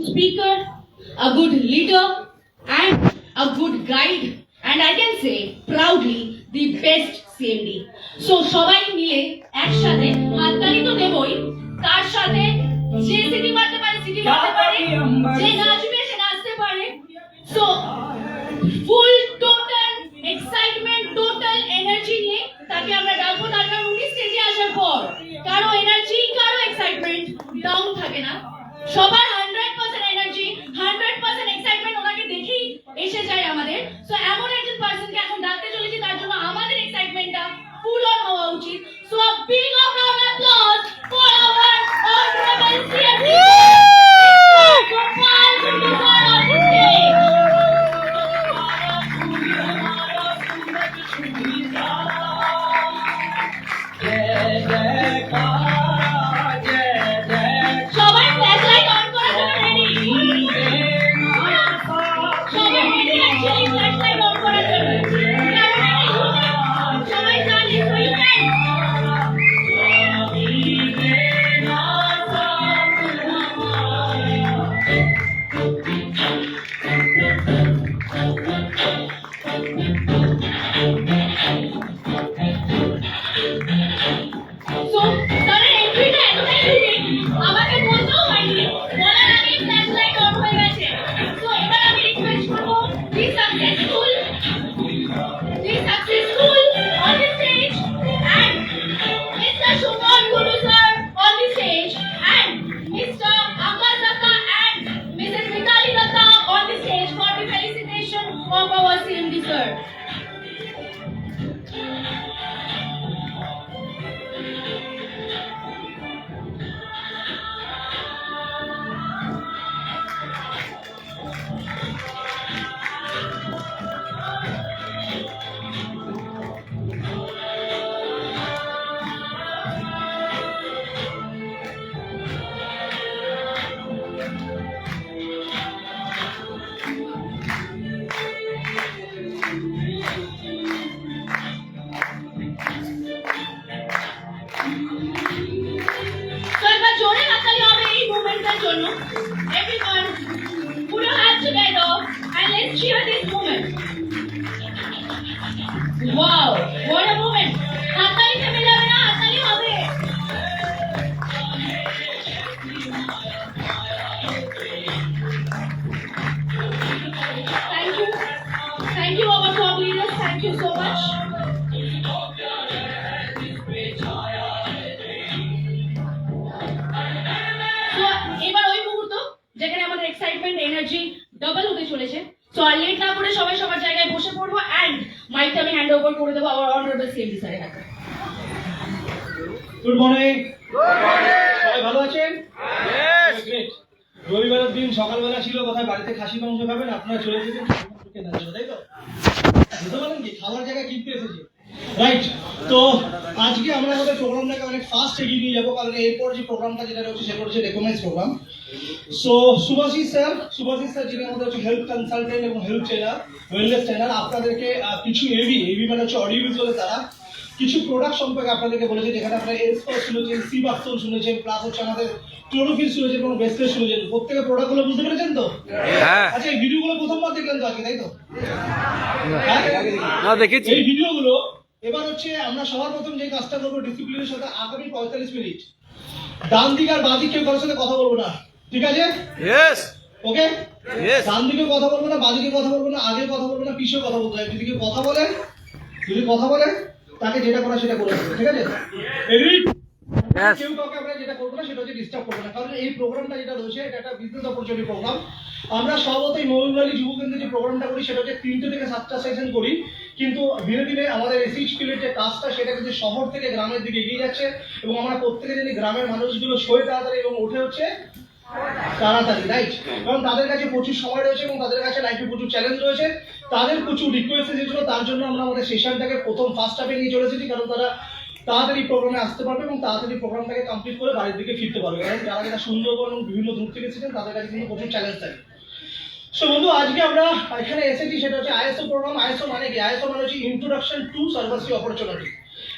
speaker, a good leader, and a good guide, and I can say proudly the best CMD. So সবাই মিলে একসাথে হাততালি তো দেবই, তার সাথে যে সিটি মারতে পারে সিটি মারতে পারে, যে নাচবে সে নাচতে পারে। So full total excitement, total energy নিয়ে তাকে আমরা ডাকবো। তার কারণ উনি স্টেজে আসার পর কারো এনার্জি কারো এক্সাইটমেন্ট ডাউন থাকে না, সবার 100% এনার্জি 100% এক্সাইটমেন্ট ওনাকে দেখেই এসে যায় আমাদের। সো এমন একজন পারসনকে এখন ডাকতে চলেছি, তার জন্য আমাদের এক্সাইটমেন্টটা ফুল অন হওয়া উচিত। So a big round of applause for our honourable CMD Gopal Kumar on the stage. সবাই ফ্ল্যাশ লাইট অন করার জন্য রেডি? সবাই ready actually flash light on করার জন্য? সবাই জানি উইকেন্ড। সো তার এন্ট্রিটা এতটাই ইউনিক, আমাকে বলতেও হয়নি, বলার আগেই ফ্ল্যাশ লাইট অন হয়ে গেছে। সো এবার আমি রিকোয়েস্ট করবো be successful on the stage, and Mr. Shumon Guru sir on the stage, and Mr. Akash Datta and Mrs. Mitali Datta on the stage for the felicitation of our CMD sir. So এবার জোরে হাততালি হবে এই মুভমেন্টের জন্য। Everyone put your hands together and let's cheer this movement. Wow, what a movement! হাততালি থেমে যাবে না, হাততালি হবে। Thank you our top leaders, thank you so much. So এবার ওই মুহূর্ত যেখানে আমাদের এক্সাইটমেন্ট এনার্জি ডাবল হতে চলেছে। সো আর লেট না করে সবাই সবার জায়গায় বসে পড়বো, এন্ড মাইকটা আমি হ্যান্ড ওভার করে দেবো আওয়ার অনারেবল CMD স্যারের হাতে। Good morning. সবাই ভালো আছেন? গ্রেট। রবিবারের দিন সকালবেলা ছিল, কোথায় বাড়িতে খাসি মাংস খাবেন, আপনারা চলে যেতেন তাই তো? বুঝতে পারলেন কি খাবার জায়গায় কিনতে এসেছে, রাইট? তো আজকে আমরা আমাদের প্রোগ্রামটাকে অনেক ফাস্ট এগিয়ে নিয়ে যাবো, কারণ এরপর যে প্রোগ্রামটা যেটা রয়েছে সেটা হচ্ছে recognise programme. So Shubhashis sir যিনি আমাদের হচ্ছে হেলথ কনসালটেন্ট এবং হেলথ ট্রেনার, ওয়েলনেস ট্রেনার, আপনাদেরকে কিছু এবি মানে হচ্ছে অডিও ভিজুয়ালে তারা কিছু প্রোডাক্ট সম্পর্কে আপনাদেরকে বলেছে, যেখানে আপনারা এসপার শুনেছেন, সিবাক্সন শুনেছেন, প্লাস হচ্ছে আমাদের ক্লোরোফিল শুনেছেন এবং বেস্টেজ শুনেছেন। প্রত্যেকের প্রোডাক্টগুলো বুঝতে পেরেছেন তো? আচ্ছা, এই ভিডিওগুলো প্রথমবার দেখলেন তো আজকে, তাই তো? না দেখেছি এই ভিডিওগুলো এবার হচ্ছে আমরা সবার প্রথম যে কাজটা করবো ডিসিপ্লিনের সাথে, আগামী 45 মিনিট ডান দিক আর বাঁ দিক কেউ কারোর সাথে কথা বলবো না, ঠিক আছে? Yes okay? ইয়েস ডান দিকে কথা বলবো না, বাঁ দিকে কথা বলবো না, আগে কথা বলবো না, পিছিয়ে কথা বলতে হবে। যদি কেউ কথা বলে তাকে যেটা করা সেটা করে দেবো, ঠিক আছে? এগ্রি? কেউ কাউকে আমরা যেটা করবো না সেটা হচ্ছে ডিস্টার্ব করবো না, কারণ এই প্রোগ্রামটা যেটা রয়েছে এটা একটা বিজনেস অপরচুনিটি প্রোগ্রাম। আমরা সর্বতই মৌলভী যুব কেন্দ্রে যে প্রোগ্রামটা করি সেটা হচ্ছে 3টে থেকে 7টা সেশন করি, কিন্তু ধীরে ধীরে আমাদের এসএইচ ফিলের যে কাজটা সেটা কিন্তু শহর থেকে গ্রামের দিকে এগিয়ে যাচ্ছে, এবং আমরা প্রত্যেকে জানি গ্রামের মানুষগুলো শোয় তাড়াতাড়ি এবং ওঠে হচ্ছে তাড়াতাড়ি, রাইট? কারণ তাদের কাছে প্রচুর সময় রয়েছে এবং তাদের কাছে লাইফে প্রচুর চ্যালেঞ্জ রয়েছে, তাদের প্রচুর রিকোয়েস্ট এসেছিল, তার জন্য আমরা আমাদের সেশনটাকে প্রথম ফার্স্ট হাফে নিয়ে চলে এসেছি, কারণ তারা তাড়াতাড়ি প্রোগ্রামে আসতে পারবে এবং তাড়াতাড়ি প্রোগ্রামটাকে কমপ্লিট করে বাড়ির দিকে ফিরতে পারবে, কারণ যারা যারা সুন্দরবন এবং বিভিন্ন দূর থেকে এসেছেন তাদের কাছে কিন্তু প্রচুর চ্যালেঞ্জ থাকে। সো বন্ধু, আজকে আমরা এখানে এসেছি সেটা হচ্ছে আইএসও প্রোগ্রাম। আইএসও মানে কি? আইএসও মানে হচ্ছে ইন্ট্রোডাকশন টু সার্ভাসি অপরচুনিটি।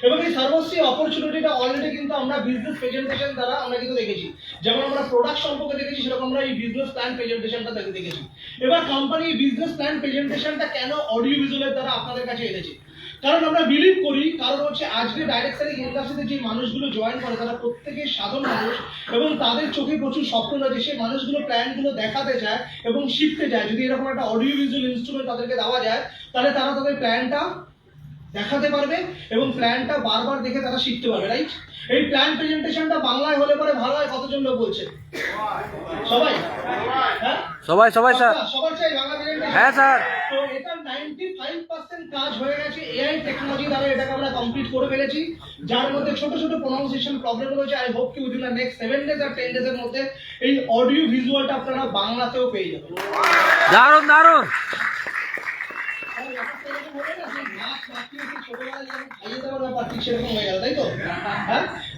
এবং এই সর্বশ্রী অপরচুনিটিটা অলরেডি কিন্তু আমরা বিজনেস প্রেজেন্টেশন দ্বারা আমরা কিন্তু দেখেছি। যেমন আমরা প্রোডাক্ট সম্পর্কে দেখেছি, সেরকম আমরা এই বিজনেস প্ল্যান প্রেজেন্টেশনটা দেখেছি। এবার কোম্পানি বিজনেস প্ল্যান প্রেজেন্টেশনটা কেন অডিও ভিজুয়ালের দ্বারা আপনাদের কাছে এনেছে? কারণ আমরা বিলিভ করি, কারণ হচ্ছে আজকে ডাইরেক্ট সেলিং ইন্ডাস্ট্রিতে যে মানুষগুলো জয়েন করে তারা প্রত্যেকেই সাধারণ মানুষ এবং তাদের চোখে প্রচুর স্বপ্ন রয়েছে। সেই মানুষগুলো প্ল্যানগুলো দেখাতে চায় এবং শিখতে চায়। যদি এরকম একটা অডিও ভিজুয়াল ইনস্ট্রুমেন্ট তাদেরকে দেওয়া যায়, তাহলে তারা তাদের প্ল্যানটা দেখাতে পারবে এবং প্ল্যানটা বারবার দেখে তারা শিখতে পারবে, রাইট? এই প্ল্যান প্রেজেন্টেশনটা বাংলায় হলে পরে ভালো হয়। কতজন লোক বলছে? সবাই? হ্যাঁ, সবাই স্যার। সবাই চাই বাংলা প্রেজেন্টেশন? হ্যাঁ স্যার। তো এটা 95% কাজ হয়ে গেছে এআই টেকনোলজি দ্বারা। এটাকে আমরা কমপ্লিট করে ফেলেছি, যার মধ্যে ছোট ছোট প্রোনাউন্সিয়েশন প্রবলেম রয়েছে। আই হোপ কি উইদিন দ্য নেক্সট 7 ডেজ আর 10 ডেজের মধ্যে এই অডিও ভিজুয়ালটা আপনারা বাংলাতেও পেয়ে যাবেন। দারুণ দারুণ।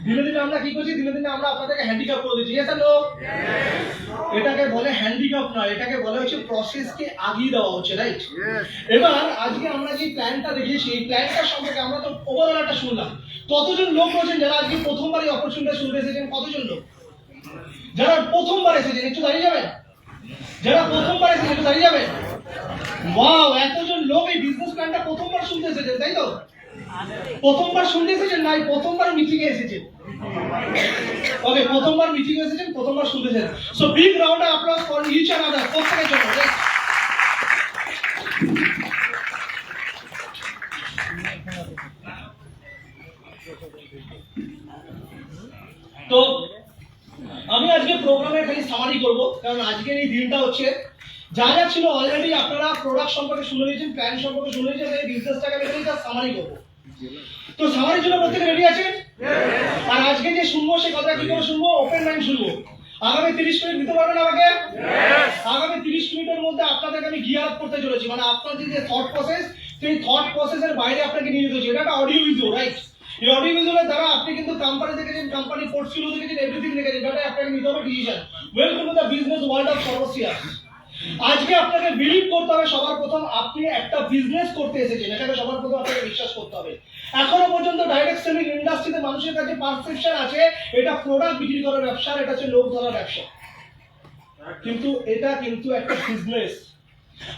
দিনে দিনে আমরা কি করছি? দিনে দিনে আমরা আপনাদেরকে হ্যান্ডিক্যাপ করে দিচ্ছি। এটাকে বলে হ্যান্ডিক্যাপ নয়, এটাকে বলে হচ্ছে প্রসেসকে আগিয়ে দেওয়া হচ্ছে, রাইট? এবার আজকে আমরা যে প্ল্যানটা দেখেছি, এই প্ল্যানটার সম্পর্কে আমরা তো ওভারঅল একটা শুনলাম। কতজন লোক রয়েছেন যারা আজকে প্রথমবার এই অপরচুনিটি শুনতে এসেছেন? কতজন লোক যারা প্রথমবার এসেছেন? একটু দাঁড়িয়ে যাবেন। যারা প্রথমবার এসেছেন একটু দাঁড়িয়ে যাবেন। ওয়াও, এতজন লোক এই বিজনেস প্ল্যানটা প্রথমবার শুনতে এসেছেন, তাই তো? প্রথমবার শুনতে এসেছেন না প্রথমবার মিটিং এ এসেছেন? ওকে, প্রথমবার মিটিং এ এসেছেন, প্রথমবার শুনতে এসেছেন। So big round of applause for each and other, প্রত্যেকের জন্য। তো আমি আজকে প্রোগ্রামের খালি সামারি করব, কারণ আজকের এই দিনটা হচ্ছে যা যা ছিল অলরেডি আপনারা প্রোডাক্ট সম্পর্কে শুনে নিয়েছেন, প্ল্যান সম্পর্কে শুনে নিয়েছেন। এই বিজনেসটাকে আমি খালি সামারি করব। তো সামারির জন্য প্রত্যেকে রেডি আছেন? আর আজকে যে শুনবো সে কথা কি করে শুনবো? ওপেন মাইন্ড শুনবো। আগামী 30 মিনিট দিতে পারবেন আমাকে? আগামী 30 মিনিটের মধ্যে আপনাদেরকে আমি গিয়ার আপ করতে চলেছি। মানে আপনার যে থট প্রসেস, সেই থট প্রসেসের বাইরে আপনাকে নিয়ে যেতে হচ্ছে। এটা একটা অডিও ভিডিও, রাইট? এই অডিও ভিজুয়ালের দ্বারা আপনি কিন্তু কোম্পানি দেখেছেন, কোম্পানি পোর্টফোলিও দেখেছেন, এভরিথিং দেখেছেন। এটা আপনাকে নিতে হবে decision. Welcome to the business world of Sarvashri. আজকে আপনাকে বিলিভ করতে হবে সবার প্রথম আপনি একটা বিজনেস করতে এসেছেন, এটাকে সবার প্রথম আপনাকে বিশ্বাস করতে হবে। এখনো পর্যন্ত ডাইরেক্ট সেলিং ইন্ডাস্ট্রিতে মানুষের কাছে পারসেপশন আছে এটা প্রোডাক্ট বিক্রি করার ব্যবসা, এটা হচ্ছে লোক ধরার ব্যবসা। কিন্তু এটা কিন্তু একটা বিজনেস।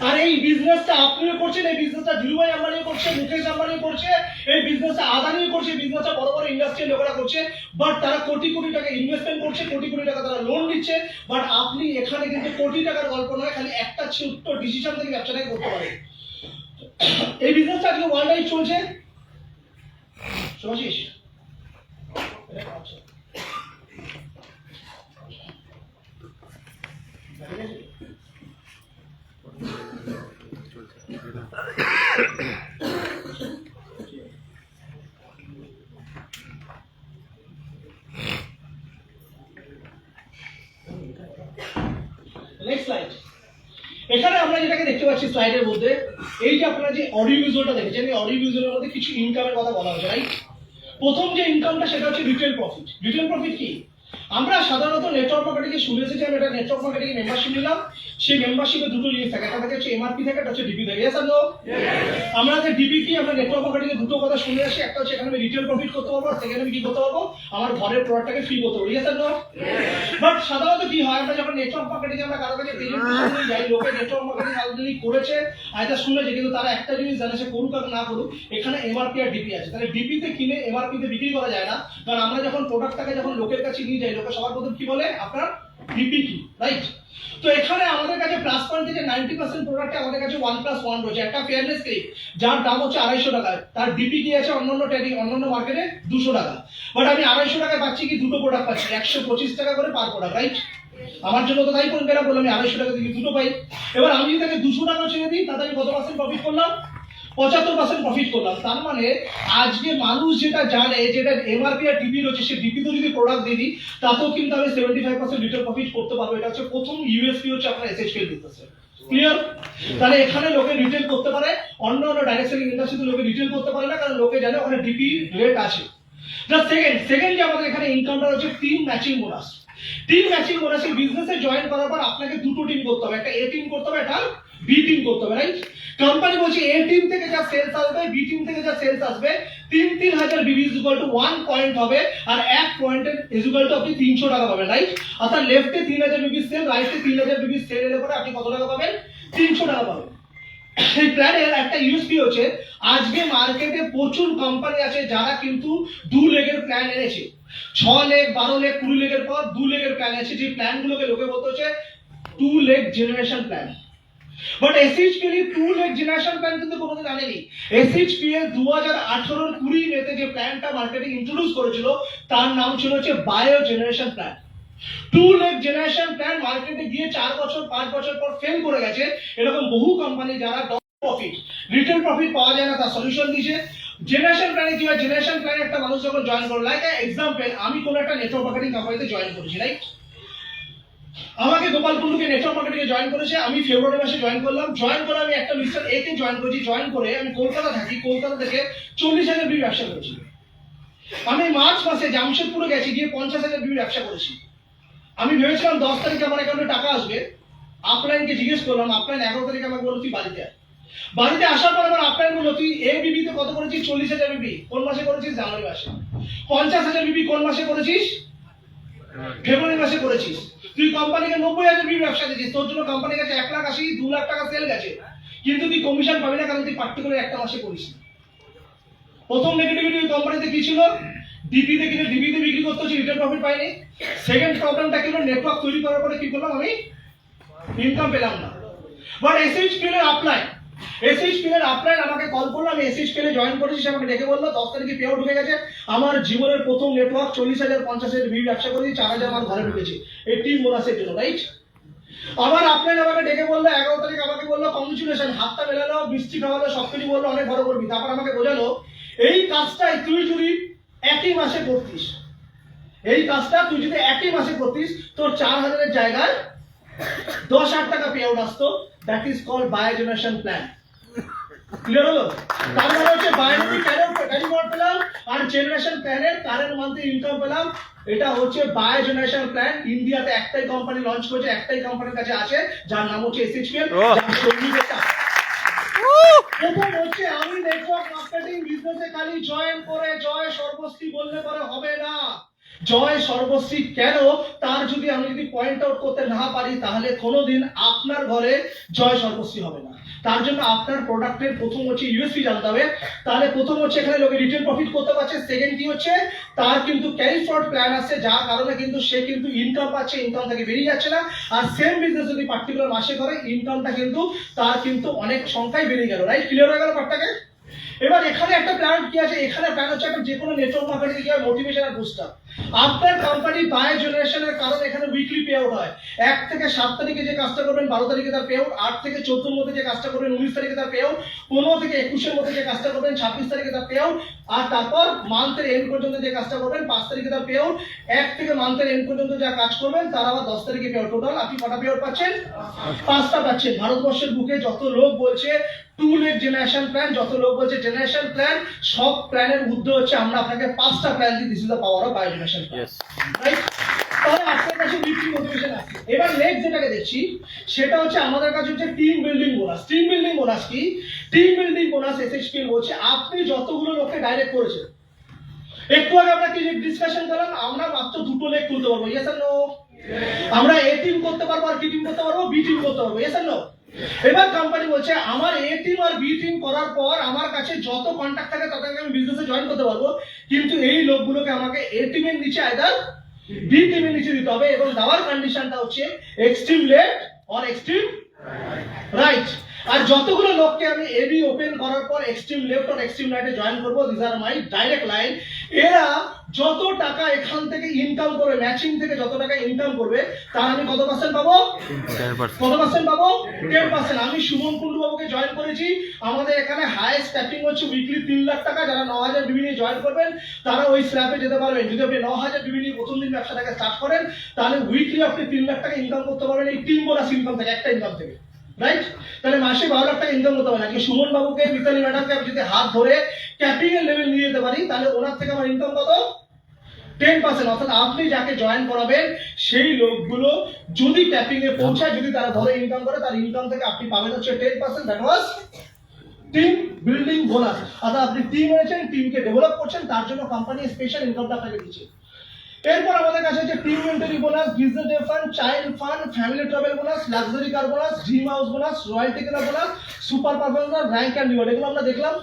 আর এই বিজনেসটা আপনিও করছেন, এই বিজনেসটা ধীরুভাই আম্বানিও করছে, মুকেশ আম্বানিও করছে, এই বিজনেসটা আদানিও করছে, এই বিজনেসটা বড় বড় ইন্ডাস্ট্রির লোকেরা করছে। বাট তারা কোটি কোটি টাকা ইনভেস্টমেন্ট করছে, কোটি কোটি টাকা তারা লোন নিচ্ছে। বাট আপনি এখানে কিন্তু কোটি টাকার গল্প নয়, খালি একটা ছোট্ট ডিসিশন থেকে ব্যবসাটাকে করতে পারেন। এই বিজনেসটা আজকে ওয়ার্ল্ড ওয়াইড চলছে। শুনছিস? Next slide. এখানে আমরা যেটাকে দেখতে পাচ্ছি স্লাইডের মধ্যে, এই যে আপনারা যে অডিও ভিজুয়ালটা দেখেছেন, এই অডিও ভিজুয়ালের মধ্যে কিছু ইনকামের কথা বলা হয়েছে, রাইট? প্রথম যে ইনকামটা সেটা হচ্ছে রিটেল প্রফিট। রিটেল প্রফিট কি? আমরা সাধারণত নেটওয়ার্ক মার্কেটিং শুনেছি যে আমি একটা নেটওয়ার্ক মার্কেটিং মেম্বারশিপ নিলাম। সেই মেম্বারশিপে দুটো জিনিস থাকে, একটা থাকে হচ্ছে এমআরপি থাকে, একটা হচ্ছে ডিপি থাকে। ইয়েস আর নো? আমরা যে ডিপি কি আমরা নেটওয়ার্ক মার্কেটিং এ দুটো কথা শুনে আসি, একটা হচ্ছে এখানে আমি রিটেল প্রফিট করতে পারবো, আর সেখানে আমি কি করতে পারবো? আমার ঘরের প্রোডাক্টটাকে ফ্রি করতে পারবো। Yes R no? বাট সাধারণত কি হয়, আমরা যখন নেটওয়ার্ক মার্কেটিং আমরা কারো কাছে প্রেজেন্টেশন নিয়ে যাই, লোকে নেটওয়ার্ক মার্কেটিং অলরেডি করেছে, আইটা শুনেছে, কিন্তু তারা একটা জিনিস জানে, সে করুক আর না করুক, এখানে এমআরপি আর ডিপি আছে। তাহলে ডিপিতে কিনে এমআরপি তে বিক্রি করা যায় না। কারণ আমরা যখন প্রোডাক্টটাকে যখন লোকের কাছে নিয়ে যাই, লোকে সবার প্রথম কি বলে? আপনার ডিপি কি, রাইট? তো এখানে আমাদের কাছে প্লাস পয়েন্ট যে 90% প্রোডাক্টে আমাদের কাছে 1+1 রয়েছে। একটা ফেয়ারনেস ক্রিম যার দাম হচ্ছে 250 টাকা, তার ডিপি কি আছে অন্যান্য ট্রেডিং অন্যান্য মার্কেটে 200 টাকা। বাট আমি 250 টাকায় পাচ্ছি কি? দুটো প্রোডাক্ট পাচ্ছি, 125 টাকা করে পার প্রোডাক্ট, রাইট? আমার জন্য তো তাই কোন কেনা বললাম, আমি 250 টাকা দিয়ে দুটো পাই। এবার আমি যদি তাকে 200 টাকা ছেড়ে দিই, তাতে আমি কত পার্সেন্ট প্রফিট করলাম? 75% প্রফিট করলাম। তার মানে আজকে মানুষ যেটা জানে, যেটা এমআরপি আর ডিপি রয়েছে, সেই ডিপি তো যদি প্রোডাক্ট দিয়ে দিই, তাতেও কিন্তু আমি 75% রিটেল প্রফিট করতে পারবো। এটা হচ্ছে প্রথম ইউএসপি হচ্ছে আপনার এসএসকেল বিজনেসের। ক্লিয়ার? তাহলে এখানে লোকে রিটেল করতে পারে, অন্য অন্য ডাইরেক্ট সেলিং ইন্ডাস্ট্রিতে লোকে রিটেল করতে পারে না, কারণ লোকে জানে ওখানে ডিপি রেট আছে। সেকেন্ড যে আমাদের এখানে ইনকামটা হচ্ছে team matching bonus. Team matching bonus এই বিজনেসে জয়েন করার পর আপনাকে দুটো টিম করতে হবে, একটা এ টিম করতে হবে, একটা বি টিম করতে হবে, রাইট? কোম্পানি বলছে এ টিম থেকে যা সেলস আসবে, বি টিম থেকে যা সেলস আসবে, 3,000 বিবি ইজ ইকুয়াল টু 1 পয়েন্ট হবে, আর 1 পয়েন্টের ইজ ইকুয়াল টু আপনি 300 টাকা পাবেন, রাইট? অর্থাৎ লেফটে 3,000 বিবি সেল, রাইটে 3,000 বিবি সেল এলে পরে আপনি কত টাকা পাবেন? 300 টাকা পাবেন। এই প্ল্যানের একটা ইউএসপি হচ্ছে, আজকে মার্কেটে প্রচুর কোম্পানি আছে যারা কিন্তু 2 লেগের প্ল্যান এনেছে, 6 লেগ, 12 লেগ, 20 লেগের পর 2 লেগের প্ল্যান আছে, যে প্ল্যানগুলোকে লোকে বলতে হচ্ছে 2 leg generation plan. But SHPL 2 leg generation plan কিন্তু কোনোদিন আনেনি। এসএইচপিএল 2018 20 মেতে যে প্ল্যানটা মার্কেটে ইন্ট্রোডিউস করেছিল তার নাম ছিল হচ্ছে bio generation plan. 2 leg generation plan মার্কেটে গিয়ে 4 বছর 5 বছর পর ফেল করে গেছে। এরকম বহু কোম্পানি যারা প্রফিট, রিটেল প্রফিট পাওয়া যায় না তার সলিউশন দিয়েছে। জেনারেশন প্ল্যানে কি হয়, জেনারেশন প্ল্যানে একটা মানুষ যখন জয়েন করে, লাইক এক্সাম্পল আমি কোন একটা নেটওয়ার্ক মার্কেটিং কোম্পানিতে জয়েন করেছি, রাইট? আমাকে গোপাল কুন্ডুকে নেটওয়ার্ক মার্কেটিংয়ে জয়েন করেছে, আমি ফেব্রুয়ারি মাসে জয়েন করলাম। জয়েন করে আমি একটা মিস্টার এ কে জয়েন করেছি। জয়েন করে আমি কলকাতা থাকি, কলকাতা থেকে 40,000 বিবি ব্যবসা করেছি। আমি মার্চ মাসে জামশেদপুরে গেছি, গিয়ে 50,000 বিবি ব্যবসা করেছি। আমি ভেবেছিলাম 10 তারিখে আমার অ্যাকাউন্টে টাকা আসবে। আপলাইনকে জিজ্ঞেস করলাম, আপলাইন 11 তারিখে আমাকে বলল তুই বাড়িতে আয়। বাড়িতে আসার পর আমার আপলাইন বলল তুই এ বিবিতে কত করেছিস? 40,000 বিবি। কোন মাসে করেছিস? জানুয়ারি মাসে। 50,000 বিবি কোন মাসে করেছিস? ফেব্রুয়ারি মাসে করেছিস। তুই কোম্পানিকে 90,000 বিবি ব্যবসা দিয়েছিস, তোর জন্য কোম্পানির কাছে 1,80,000 2 লাখ টাকা সেল গেছে, কিন্তু তুই কমিশন পাবি না, কারণ তুই পার্টিকুলার একটা মাসে করিস। প্রথম নেগেটিভিটি ওই কোম্পানিতে কি ছিল? ডিপিতে কিনে ডিবিতে বিক্রি করতে হচ্ছে, রিটেল প্রফিট পাইনি। সেকেন্ড প্রবলেমটা কি হলো, নেটওয়ার্ক তৈরি করার পরে কি করলাম, আমি ইনকাম পেলাম না। বাট এসএইচপিএল এর আপলাইন আমাকে কল করলো, আমি এসএইচপিএল এ জয়েন করেছি, সে আমাকে ডেকে বললো 10 তারিখে পে আউট ঢুকে গেছে। আমার জীবনের প্রথম নেটওয়ার্ক 40,000 50,000 বিবি ব্যবসা করেছি, 4,000 আমার ঘরে ঢুকেছে এই টিম বোনাসের জন্য, রাইট? আবার আপলাইন আমাকে ডেকে বললো 11 তারিখ, আমাকে বললো কংগ্রেচুলেশন, হাতটা মেলালো, মিষ্টি খাওয়ালো, সবকিছু বললো অনেক বড় করবি। তারপর আমাকে বোঝালো এই কাজটাই তুই যদি একই মাসে করতিস, এই কাজটা তুই যদি একই মাসে করতিস, তোর 4,000 এর জায়গায় 10,000 টাকা পে আউট আসতো। That is called bio generation plan. Clear হলো? তার মানে হচ্ছে বাইনারি ক্যারি মোড পেলাম আর জেনারেশন প্ল্যানের কারেন্ট মান্থলি ইনকাম পেলাম। এটা হচ্ছে বায়ো জেনারেশন প্ল্যান। ইন্ডিয়াতে একটাই কোম্পানি লঞ্চ করেছে, একটাই কোম্পানির কাছে আছে, যার নাম হচ্ছে এসএইচপিএল। প্রথম হচ্ছে আমি নেটওয়ার্ক মার্কেটিং বিজনেসে খালি জয়েন করে জয় সর্বশ্রী বললে পরে হবে না। জয় সর্বশ্রী কেন, তার যদি আমি পয়েন্ট আউট করতে না পারি, তাহলে কোনোদিন আপনার ঘরে জয় সর্বশ্রী হবে না। তার জন্য আপনার প্রোডাক্টের প্রথম হচ্ছে ইউএসপি জানতে হবে। তাহলে প্রথম হচ্ছে এখানে লোকে রিটেল প্রফিট করতে পারছে। সেকেন্ড কি হচ্ছে, তার কিন্তু ক্যারি ফরওয়ার্ড প্ল্যান আছে, যার কারণে কিন্তু সে কিন্তু ইনকাম পাচ্ছে, ইনকাম থেকে বেরিয়ে যাচ্ছে না। আর সেম বিজনেস যদি পার্টিকুলার মাসে করে, ইনকামটা কিন্তু তার কিন্তু অনেক সংখ্যায় বেরিয়ে গেল, রাইট? ক্লিয়ার হয়ে গেল পার্টটাকে? এবার এখানে একটা প্ল্যান কি আছে, এখানে প্ল্যান হচ্ছে একটা যে কোনো নেটওয়ার্ক মার্কেটিং কি হয়, মোটিভেশন আর বুস্টার। আপনার কোম্পানি বায়ো জেনারেশনের কারণে এখানে উইকলি পে আউট হয়। 1 থেকে 7 তারিখে যে কাজটা করবেন 12 তারিখে তার পে আউট, 8 থেকে 14 এর মধ্যে যে কাজটা করবেন 19 তারিখে তার পে আউট, 15 থেকে 21 এর মধ্যে যে কাজটা করবেন 26 তারিখে তার পে আউট, আর তারপর মান্থের এন্ড পর্যন্ত যে কাজটা করবেন 5 তারিখে তার পে আউট। 1 থেকে মান্থের এন্ড পর্যন্ত যা কাজ করবেন তার আবার 10 তারিখে পে আউট। টোটাল আপনি কটা পে আউট পাচ্ছেন? 5টা পাচ্ছেন। ভারতবর্ষের বুকে যত লোক বলছে 2 লেগ জেনারেশন প্ল্যান, যত লোক বলছে জেনারেশন প্ল্যান, সব প্ল্যানের উদ্দেশ্য হচ্ছে আমরা আপনাকে 5টা প্ল্যান দিই। This is the power of bio generation plan, right? তাহলে আপনার কাছে উইকলি মোটিভেশন আছে। এবার নেক্সট যেটাকে দেখছি সেটা হচ্ছে আমাদের কাছে হচ্ছে team building bonus. Team building bonus কি? টিম বিল্ডিং বোনাস এসএইচপিএল বলছে আপনি যতগুলো লোককে ডাইরেক্ট করেছেন, একটু আগে আমরা কি ডিসকাশন করলাম, আমরা মাত্র 2টো লেগ তুলতে পারবো, ইয়েস আর নো? আমরা এ টিম করতে পারবো আর কি টিম করতে পারবো, বি টিম করতে পারবো, ইয়েস আর নো? এবার কোম্পানি বলছে আমার এ টিম আর বি টিম করার পর আমার কাছে যত কন্টাক্ট থাকে ততকে আমি বিজনেসে জয়েন করতে পারবো, কিন্তু এই লোকগুলোকে আমাকে এ টিমের নিচে আইদার বি টিমের নিচে দিতে হবে, এবং দেওয়ার কন্ডিশনটা হচ্ছে extreme left or extreme right. আর যতগুলো লোককে আমি এবি ওপেন করার পর এক্সট্রিম লেফট অর এক্সট্রিম রাইটে জয়েন করবো, this are my direct line. এরা যত টাকা এখান থেকে ইনকাম করবে, ম্যাচিং থেকে যত টাকা ইনকাম করবে, তার আমি কত পার্সেন্ট পাবো? কত পার্সেন্ট পাবো? 10%। আমি সুমন কুন্ডু বাবুকে জয়েন করেছি, আমাদের এখানে হাইয়েস্ট স্ট্যাটিং হচ্ছে উইকলি 3 লাখ টাকা। যারা 9,000 বিবি নিয়ে জয়েন করবেন তারা ওই স্ল্যাবে যেতে পারবেন। যদি আপনি 9,000 বিবি নিয়ে প্রথম দিন ব্যবসাটাকে স্টার্ট করেন, তাহলে উইকলি আপনি 3 লাখ টাকা ইনকাম করতে পারবেন এই টিম বোনাস ইনকাম থেকে, একটা ইনকাম থেকে, রাইট? তাহলে মাসে 12 লাখ টাকা ইনকাম করতে পারেন। আজকে সুমন বাবুকে, মিতালি ম্যাডামকে আমি যদি হাত ধরে ক্যাপিং এর লেভেল নিয়ে যেতে পারি, তাহলে ওনার থেকে আমার ইনকাম কত? 10%, অর্থাৎ আপনি যাকে জয়েন করাবেন সেই লোকগুলো যদি ট্যাপিং এ পৌঁছায়, যদি তারা ধরে ইনকাম করে, তার ইনকাম থেকে আপনি পাবেন হচ্ছে 10%, that was team building bonus. অর্থাৎ আপনি টিম এনেছেন, টিমকে ডেভেলপ করছেন, তার জন্য কোম্পানি স্পেশাল ইনকামটা আপনাকে দিচ্ছে। এরপর আমাদের কাছে আছে টিম মেন্টরি bonus, business day fund, child fund, family travel bonus, luxury car bonus, dream house bonus, royalty কেনার bonus, super performance, rank and reward. এগুলো আমরা দেখলাম,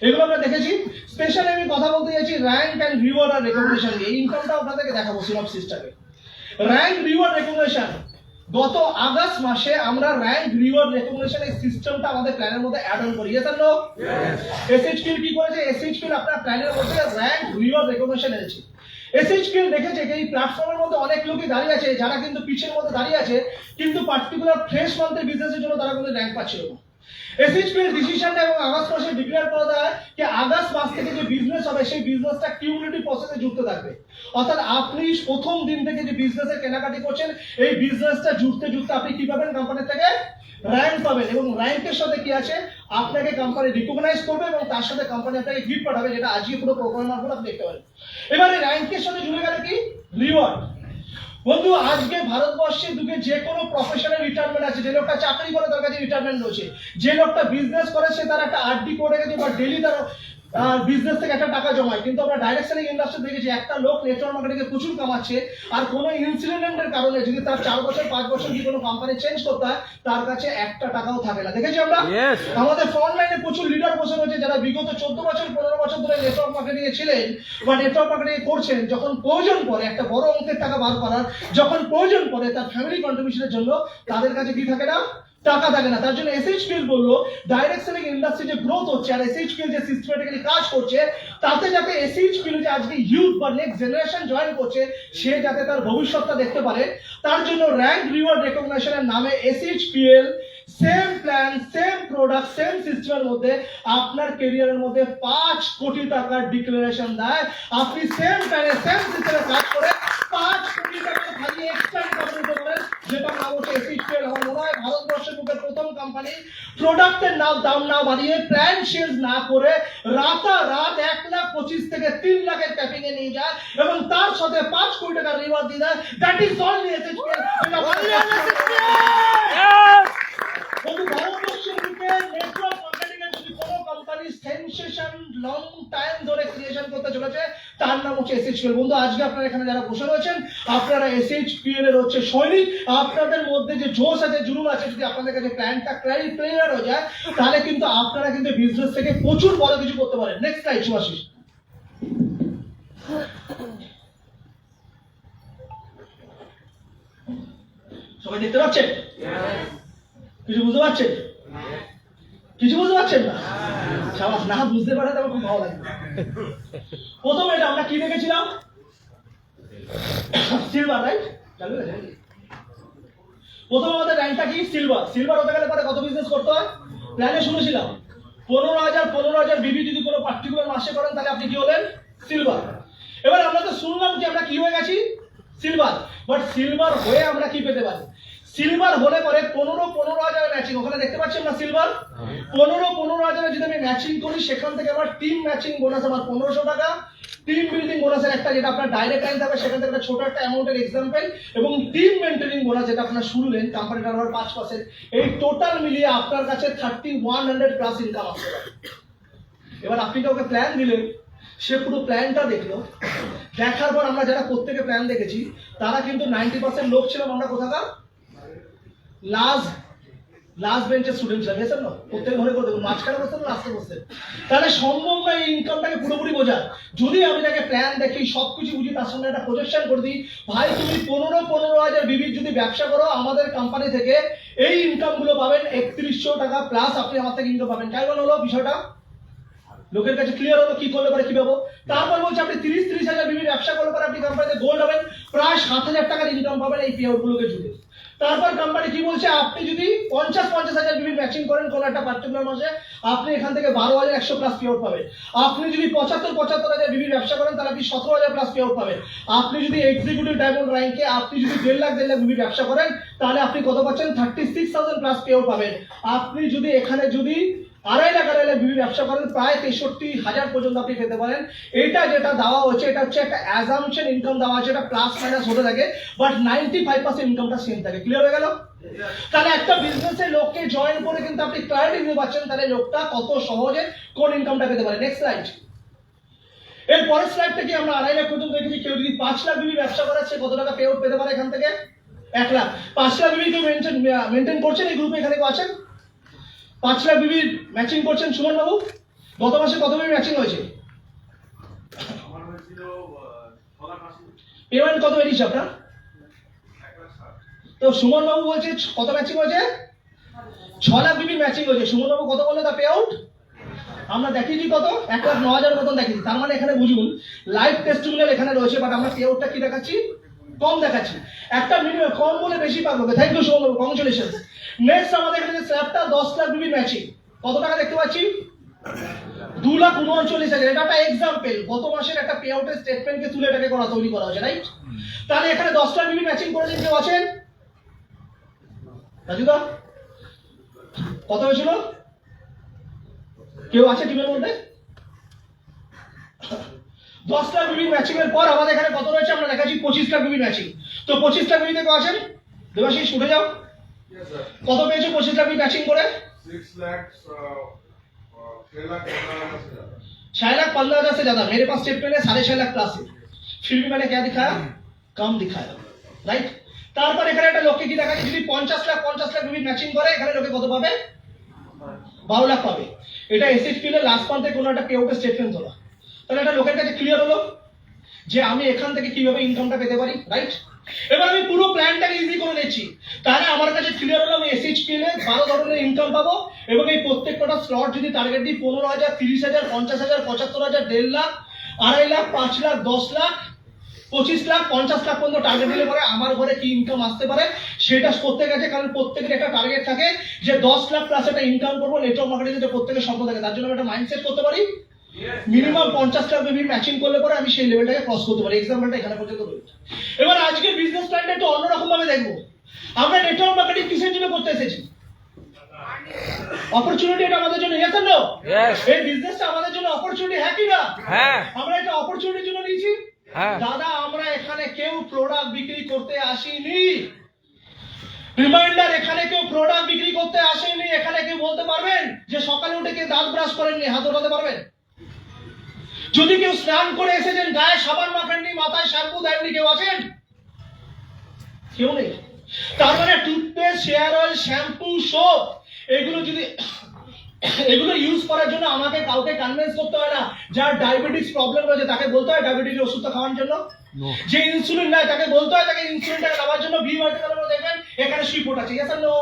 এগুলো আমরা দেখেছি। স্পেশালি আমি কথা বলতে চাইছি র্যাঙ্ক অ্যান্ড রিওয়ার্ড আর রেকগনিশন নিয়ে। এই ইনকামটা আপনাদেরকে দেখাবো সিনপসিসটাকে। র্যাঙ্ক রিওয়ার্ড রেকগনিশন, গত আগস্ট মাসে আমরা র্যাঙ্ক রিওয়ার্ড রেকগনিশন এই সিস্টেমটা আমাদের প্ল্যানের মধ্যে অ্যাড অন করি। ইয়েস আর নো? এসএইচকিউ কি করেছে? এসএইচকিউ আপনার প্ল্যানের মধ্যে র্যাঙ্ক রিওয়ার্ড রেকগনিশন এনেছে। এসএইচকিউ দেখেছে যে এই প্ল্যাটফর্মের মধ্যে অনেক লোকই দাঁড়িয়ে আছে যারা কিন্তু পিছের মধ্যে দাঁড়িয়ে আছে, কিন্তু পার্টিকুলার ফ্রেশ মান্থের বিজনেসের জন্য তারা কোনো র্যাঙ্ক পাচ্ছিল না। এসএইচকিউ এর ডিসিশনটা এবং আগস্ট মাসে ডিক্লেয়ার করা যায় যে আগস্ট মাস থেকে যে বিজনেস হবে সেই বিজনেসটা কিউমুলেটিভ প্রসেসে যুক্ত থাকবে। অর্থাৎ আপনি প্রথম দিন থেকে যে বিজনেসের কেনাকাটি করছেন, এই বিজনেসটা জুড়তে জুড়তে আপনি কি পাবেন? কোম্পানি থেকে র্যাঙ্ক পাবেন, এবং র্যাঙ্কের সাথে কি আছে? আপনাকে কোম্পানি রিকগনাইজ করবে এবং তার সাথে কোম্পানি আপনাকে গিফট পাঠাবে, যেটা আজকে পুরো প্রোগ্রামের মারফত আপনি দেখতে পারেন। এবারে র্যাঙ্কের সাথে জুড়ে গেল কি? রিওয়ার্ড। বন্ধু, আজকে ভারতবর্ষে যুগে যে কোনো প্রফেশনাল রিটায়ারমেন্ট আছে। যে লোকটা চাকরি করে তার কাছে রিটায়ারমেন্ট রয়েছে, যে লোকটা বিজনেস করে সে তার একটা আরডি করে গেছে বা ডেইলি তার বিজনেস থেকে একটা টাকা জমায়। কিন্তু আমরা ডাইরেক্ট সেলিং ইন্ডাস্ট্রি দেখেছি একটা লোক নেটওয়ার্ক মার্কেটিং এ প্রচুর কামাচ্ছে, আর কোনো ইনসিডেন্টের কারণে যদি তার 4 বছর 5 বছর কি কোনো কোম্পানি চেঞ্জ করতে হয়, তার কাছে একটা টাকাও থাকে না। দেখেছি আমরা আমাদের ফ্রন্ট লাইনে প্রচুর লিডার বসে রয়েছে যারা বিগত 14 বছর 15 বছর ধরে নেটওয়ার্ক মার্কেটিং এ ছিলেন বা নেটওয়ার্ক মার্কেটিং করছেন। যখন প্রয়োজন পড়ে একটা বড় অঙ্কের টাকা বার করার, যখন প্রয়োজন পড়ে তার ফ্যামিলি কন্ট্রিবিউশনের জন্য, তাদের কাছে কি থাকে না? টাকা থাকে না। তার জন্য এসএইচকিউ বললো ডাইরেক্ট সেলিং ইন্ডাস্ট্রি যে গ্রোথ হচ্ছে আর এসএইচকিউ যে সিস্টেমেটিক্যালি কাজ করছে, তাতে যাতে এসএইচকিউ যে আজকে ইউথ বা নেক্সট জেনারেশন জয়েন করছে সে যাতে তার ভবিষ্যৎটা দেখতে পারে, তার জন্য র্যাঙ্ক রিওয়ার্ড রেকগনিশনের নামে SHQ same plan, same product, same সিস্টেমের মধ্যে আপনার ক্যারিয়ারের মধ্যে 5 কোটি টাকার ডিক্লারেশন দেয়। আপনি সেম প্ল্যানে সেম সিস্টেমে কাজ করে 5 কোটি টাকা খালি এক্সট্রা ইনকাম নিতে পারেন, যেটা নাম হচ্ছে এসএইচকিউ। আমার মনে হয় ভারতবর্ষের বুকের প্রথম কোম্পানি প্রোডাক্টের দাম না বাড়িয়ে, প্ল্যান চেঞ্জ না করে রাতারাত 1,25,000 থেকে 3 লাখের ট্যাপিং এ নিয়ে যায় এবং তার সাথে 5 কোটি টাকা রিওয়ার্ড দিয়ে দেয়। That is only SHQ. বন্ধু, ভারতবর্ষের বুকে নেটওয়ার্ক মার্কেটিং এর যদি কোনো কোম্পানি সেনসেশন লং টাইম ধরে ক্রিয়েশন করতে চলেছে, তার নাম হচ্ছে এসএইচকিউ। বন্ধু, আজকে আপনারা এখানে যারা বসে রয়েছেন, আপনারা এসএইচকিউ এর হচ্ছে সৈনিক। আপনাদের মধ্যে যে জোশ আছে, জুনুন আছে, যদি আপনাদের কাছে প্ল্যানটা ক্লিয়ার হয়ে যায়, তাহলে কিন্তু আপনারা কিন্তু বিজনেস থেকে প্রচুর বড় কিছু করতে পারেন। Next slide, Subhashis. সবাই দেখতে পাচ্ছেন? কিছু বুঝতে পারছেন? কিছু বুঝতে পারছেন না? সাবাস, না বুঝতে পারে তবে খুব ভালো লাগে। প্রথমে এটা আমরা কি দেখেছিলাম? Silver, right? চালু আছে। প্রথমে আমাদের র্যাঙ্কটা কি? সিলভার। সিলভার হতে গেলে পরে কত বিজনেস করতে হয়? প্ল্যানে শুনেছিলাম 15,000 বিবি যদি কোনো পার্টিকুলার মাসে করেন তাহলে আপনি কি হলেন? সিলভার। এবার আমরা তো শুনলাম যে আমরা কি হয়ে গেছি? সিলভার। বাট সিলভার হয়ে আমরা কি পেতে পারি? সিলভার হলে পরে 15,000 ম্যাচিং, ওখানে দেখতে পাচ্ছেন না সিলভার? 15,000 যদি আমি ম্যাচিং করি, সেখান থেকে আমার টিম ম্যাচিং বোনাস আমার 1500 টাকা, টিম বিল্ডিং বোনাসের একটা যেটা আপনার ডাইরেক্ট লাইন থাকবে সেখান থেকে একটা ছোট একটা অ্যামাউন্টের এক্সাম্পল, এবং টিম মেইনটেনিং বোনাস যেটা আপনার শুনলেন কোম্পানি টার্নওভার 5%, এই টোটাল মিলিয়ে আপনার কাছে 3100 প্লাস ইনকাম আসতে পারে। এবার আপনি কাউকে প্ল্যান দিলেন, সে পুরো প্ল্যানটা দেখলো, দেখার পর আমরা যারা প্রত্যেকে প্ল্যান দেখেছি তারা কিন্তু 90% লোক ছিলাম আমরা কোথাকার? লাস্ট বেঞ্চের স্টুডেন্ট ছিলাম। এসে না প্রত্যেক ঘরে করে দেবো, মাঝখানে বসতে লাস্টে বসতে, তাহলে সম্ভব না এই ইনকামটাকে পুরোপুরি বোঝা। যদি আমি তাকে প্ল্যান দেখি, সবকিছু বুঝি, তার সঙ্গে একটা প্রজেকশন করে দিই, ভাই তুমি 15,000 বিবির যদি ব্যবসা করো আমাদের কোম্পানি থেকে এই ইনকাম গুলো পাবেন 3100 টাকা প্লাস আপনি আমার থেকে ইনকাম পাবেন। কেমন হলো বিষয়টা? লোকের কাছে ক্লিয়ার হলো কি করলে পারে কি পাবো? তারপর বলছে আপনি 30,000 বিবির ব্যবসা করলে পরে আপনি কোম্পানিতে গোল্ড হবেন, প্রায় 7,000 টাকার ইনকাম পাবেন এই পেআউট গুলোকে জুড়ে। তারপর কোম্পানি কি বলছে, আপনি যদি 50,000 বিবির ম্যাচিং করেন কোন একটা পার্টিকুলার মাসে, আপনি এখান থেকে 12,100 প্লাস পেআউট পাবেন। আপনি যদি 75,000 বিবির ব্যবসা করেন তাহলে আপনি 17,000 প্লাস পেআউট পাবেন। আপনি যদি এক্সিকিউটিভ ডায়মন্ড র্যাঙ্কে আপনি যদি 1.5 লাখ বিবির ব্যবসা করেন তাহলে আপনি কত পাচ্ছেন? 36,000 প্লাস পেআউট পাবেন। আপনি যদি এখানে যদি 2.5 লাখ বিবি ব্যবসা করেন প্রায় 63,000 পর্যন্ত আপনি পেতে পারেন। এটা যেটা দেওয়া হচ্ছে এটা হচ্ছে একটা অ্যাজাম্পশন ইনকাম দেওয়া আছে, এটা প্লাস মাইনাস হতে থাকে, বাট 95% ইনকামটা সেম থাকে। ক্লিয়ার হয়ে গেল? তাহলে একটা বিজনেসে লোককে জয়েন করে কিন্তু আপনি ক্লারিটি দিতে পারছেন তাহলে লোকটা কত সহজে কোন ইনকামটা পেতে পারে। Next slide. এর পরের স্লাইড থেকে আমরা 2.5 লাখ পর্যন্ত দেখেছি। কেউ যদি 5 লাখ বিবি ব্যবসা করে সে কত টাকা পে আউট পেতে পারে এখান থেকে? 1 লাখ। 5 লাখ বিবি কেউ মেনটেন করছেন এই গ্রুপে? এখানে কেউ আছেন 5 লাখ বিবির ম্যাচিং করছেন? সুমন বাবু গত মাসে কত বিবি ম্যাচিং হয়েছে? পেমেন্ট কত বেরিয়েছে আপনার? তো সুমন বাবু বলছে কত ম্যাচিং হয়েছে? 6 লাখ বিবির ম্যাচিং হয়েছে। সুমন বাবু কত বললো তা পে আউট? আমরা দেখিয়েছি কত? 1,09,000 মতন দেখিয়েছি। তার মানে এখানে বুঝুন লাইভ টেস্টিমোনিয়াল এখানে রয়েছে, বাট আমরা পে আউটটা কি দেখাচ্ছি? কম দেখাচ্ছি। একটা মিনিমাম কম বলে বেশি পাবো। Thank you Suman Babu, congratulations. Next আমাদের এখানে স্ল্যাবটা 10 লাখ বিবির ম্যাচিং। কত টাকা দেখতে পাচ্ছি? 2,39,000। এটা একটা এক্সাম্পল, গত মাসের একটা পে আউটের স্টেটমেন্টকে তুলে এটাকে তৈরি করা হয়েছে, রাইট? তাহলে এখানে 10 লাখ বিবি ম্যাচিং করেছেন কেউ আছেন? রাজুদা কত হয়েছিল? কেউ আছে টিমের মধ্যে? 10 লাখ বিবি ম্যাচিং এর পর আমাদের এখানে কত রয়েছে আমরা দেখাচ্ছি 25 লাখ বিবি ম্যাচিং। তো 25 লাখ বিবিতে কেউ আছেন? দেবাশিস উঠে যাও। কত পেয়েছে 25 লাখ বিবি ম্যাচিং করে? 6,15,000 से ज्यादा। मेरे पास स्टेटमेंट है 6.5 लाख प्लस है, फिर भी मैंने क्या दिखाया? कम दिखाया, राइट? তারপর এখানে একটা লোককে কি দেখাচ্ছি যদি 50 লাখ বিবি ম্যাচিং করে এখানে লোকে কত পাবে? 12 লাখ পাবে। এটা এসএইচপিএল এর লাস্ট মান্থে কোনো একটা পে আউটের স্টেটমেন্ট হলো। তাহলে এটা লোকের কাছে ক্লিয়ার হলো যে আমি এখান থেকে কিভাবে ইনকামটা পেতে পারি, রাইট? এবার আমি পুরো প্ল্যানটাকে ইজি করে নিচ্ছি। তাহলে আমার কাছে ক্লিয়ার হলো আমি এসএইচপিএল এ 12 ধরনের ইনকাম পাবো এবং এই প্রত্যেকটা স্লট যদি টার্গেট দিই 15,000, 30,000, 50,000, 75,000, 1.5 লাখ, 2.5 লাখ, 5 লাখ, 10 লাখ, 25 লাখ, 50 লাখ পর্যন্ত টার্গেট দিলে পরে আমার ঘরে কি ইনকাম আসতে পারে সেটা প্রত্যেক আছে। কারণ প্রত্যেকের একটা টার্গেট থাকে যে 10 লাখ প্লাস একটা ইনকাম করবো। নেটওয়ার্ক মার্কেটিং এর প্রত্যেকের স্বপ্ন থাকে, তার জন্য আমি একটা মাইন্ডসেট করতে পারি মিনিমাম 50 লাখ বিবি ম্যাচিং করলে পরে আমি সেই লেভেলটাকে ক্রস করতে পারি। এক্সাম্পলটা এখানে পর্যন্ত রয়েছে। এবার আজকে বিজনেস প্ল্যানটা একটু অন্যরকম ভাবে দেখবো। আমরা নেটওয়ার্ক মার্কেটিং কিসের জন্য করতে এসেছি? অপরচুনিটি এটা আমাদের জন্য, ইয়েস অর নো? এই বিজনেসটা আমাদের জন্য অপরচুনিটি, হ্যাঁ কি না? হ্যাঁ। আমরা এটা অপরচুনিটির জন্য নিয়েছি। হ্যাঁ। দাদা আমরা এখানে কেউ প্রোডাক্ট বিক্রি করতে আসিনি। রিমাইন্ডার, এখানে কেউ প্রোডাক্ট বিক্রি করতে আসেনি। এখানে কেউ বলতে পারবেন যে সকালে উঠে কে দাঁত ব্রাশ করেননি? হাত ওঠাতে পারবেন? যদি কেউ স্নান করে এসেছেন গায়ে সাবান মাখেননি, মাথায় শ্যাম্পু দেননি, কেউ আছেন? কেউ নেই। তার মানে toothpaste, hair oil, shampoo, soap এগুলো ইউজ করার জন্য আমাকে কাউকে কনভিন্স করতে হয় না। যার ডায়াবেটিস প্রবলেম রয়েছে তাকে বলতে হয় ডায়াবেটিস ওষুধটা খাওয়ার জন্য। যে ইনসুলিন নেয় তাকে বলতে হয় তাকে ইনসুলিনটা খাওয়ার জন্য। ভি ভার্টিকাল দেখবেন এখানে সুইপোর্ট আছে, ইয়েস অর নো?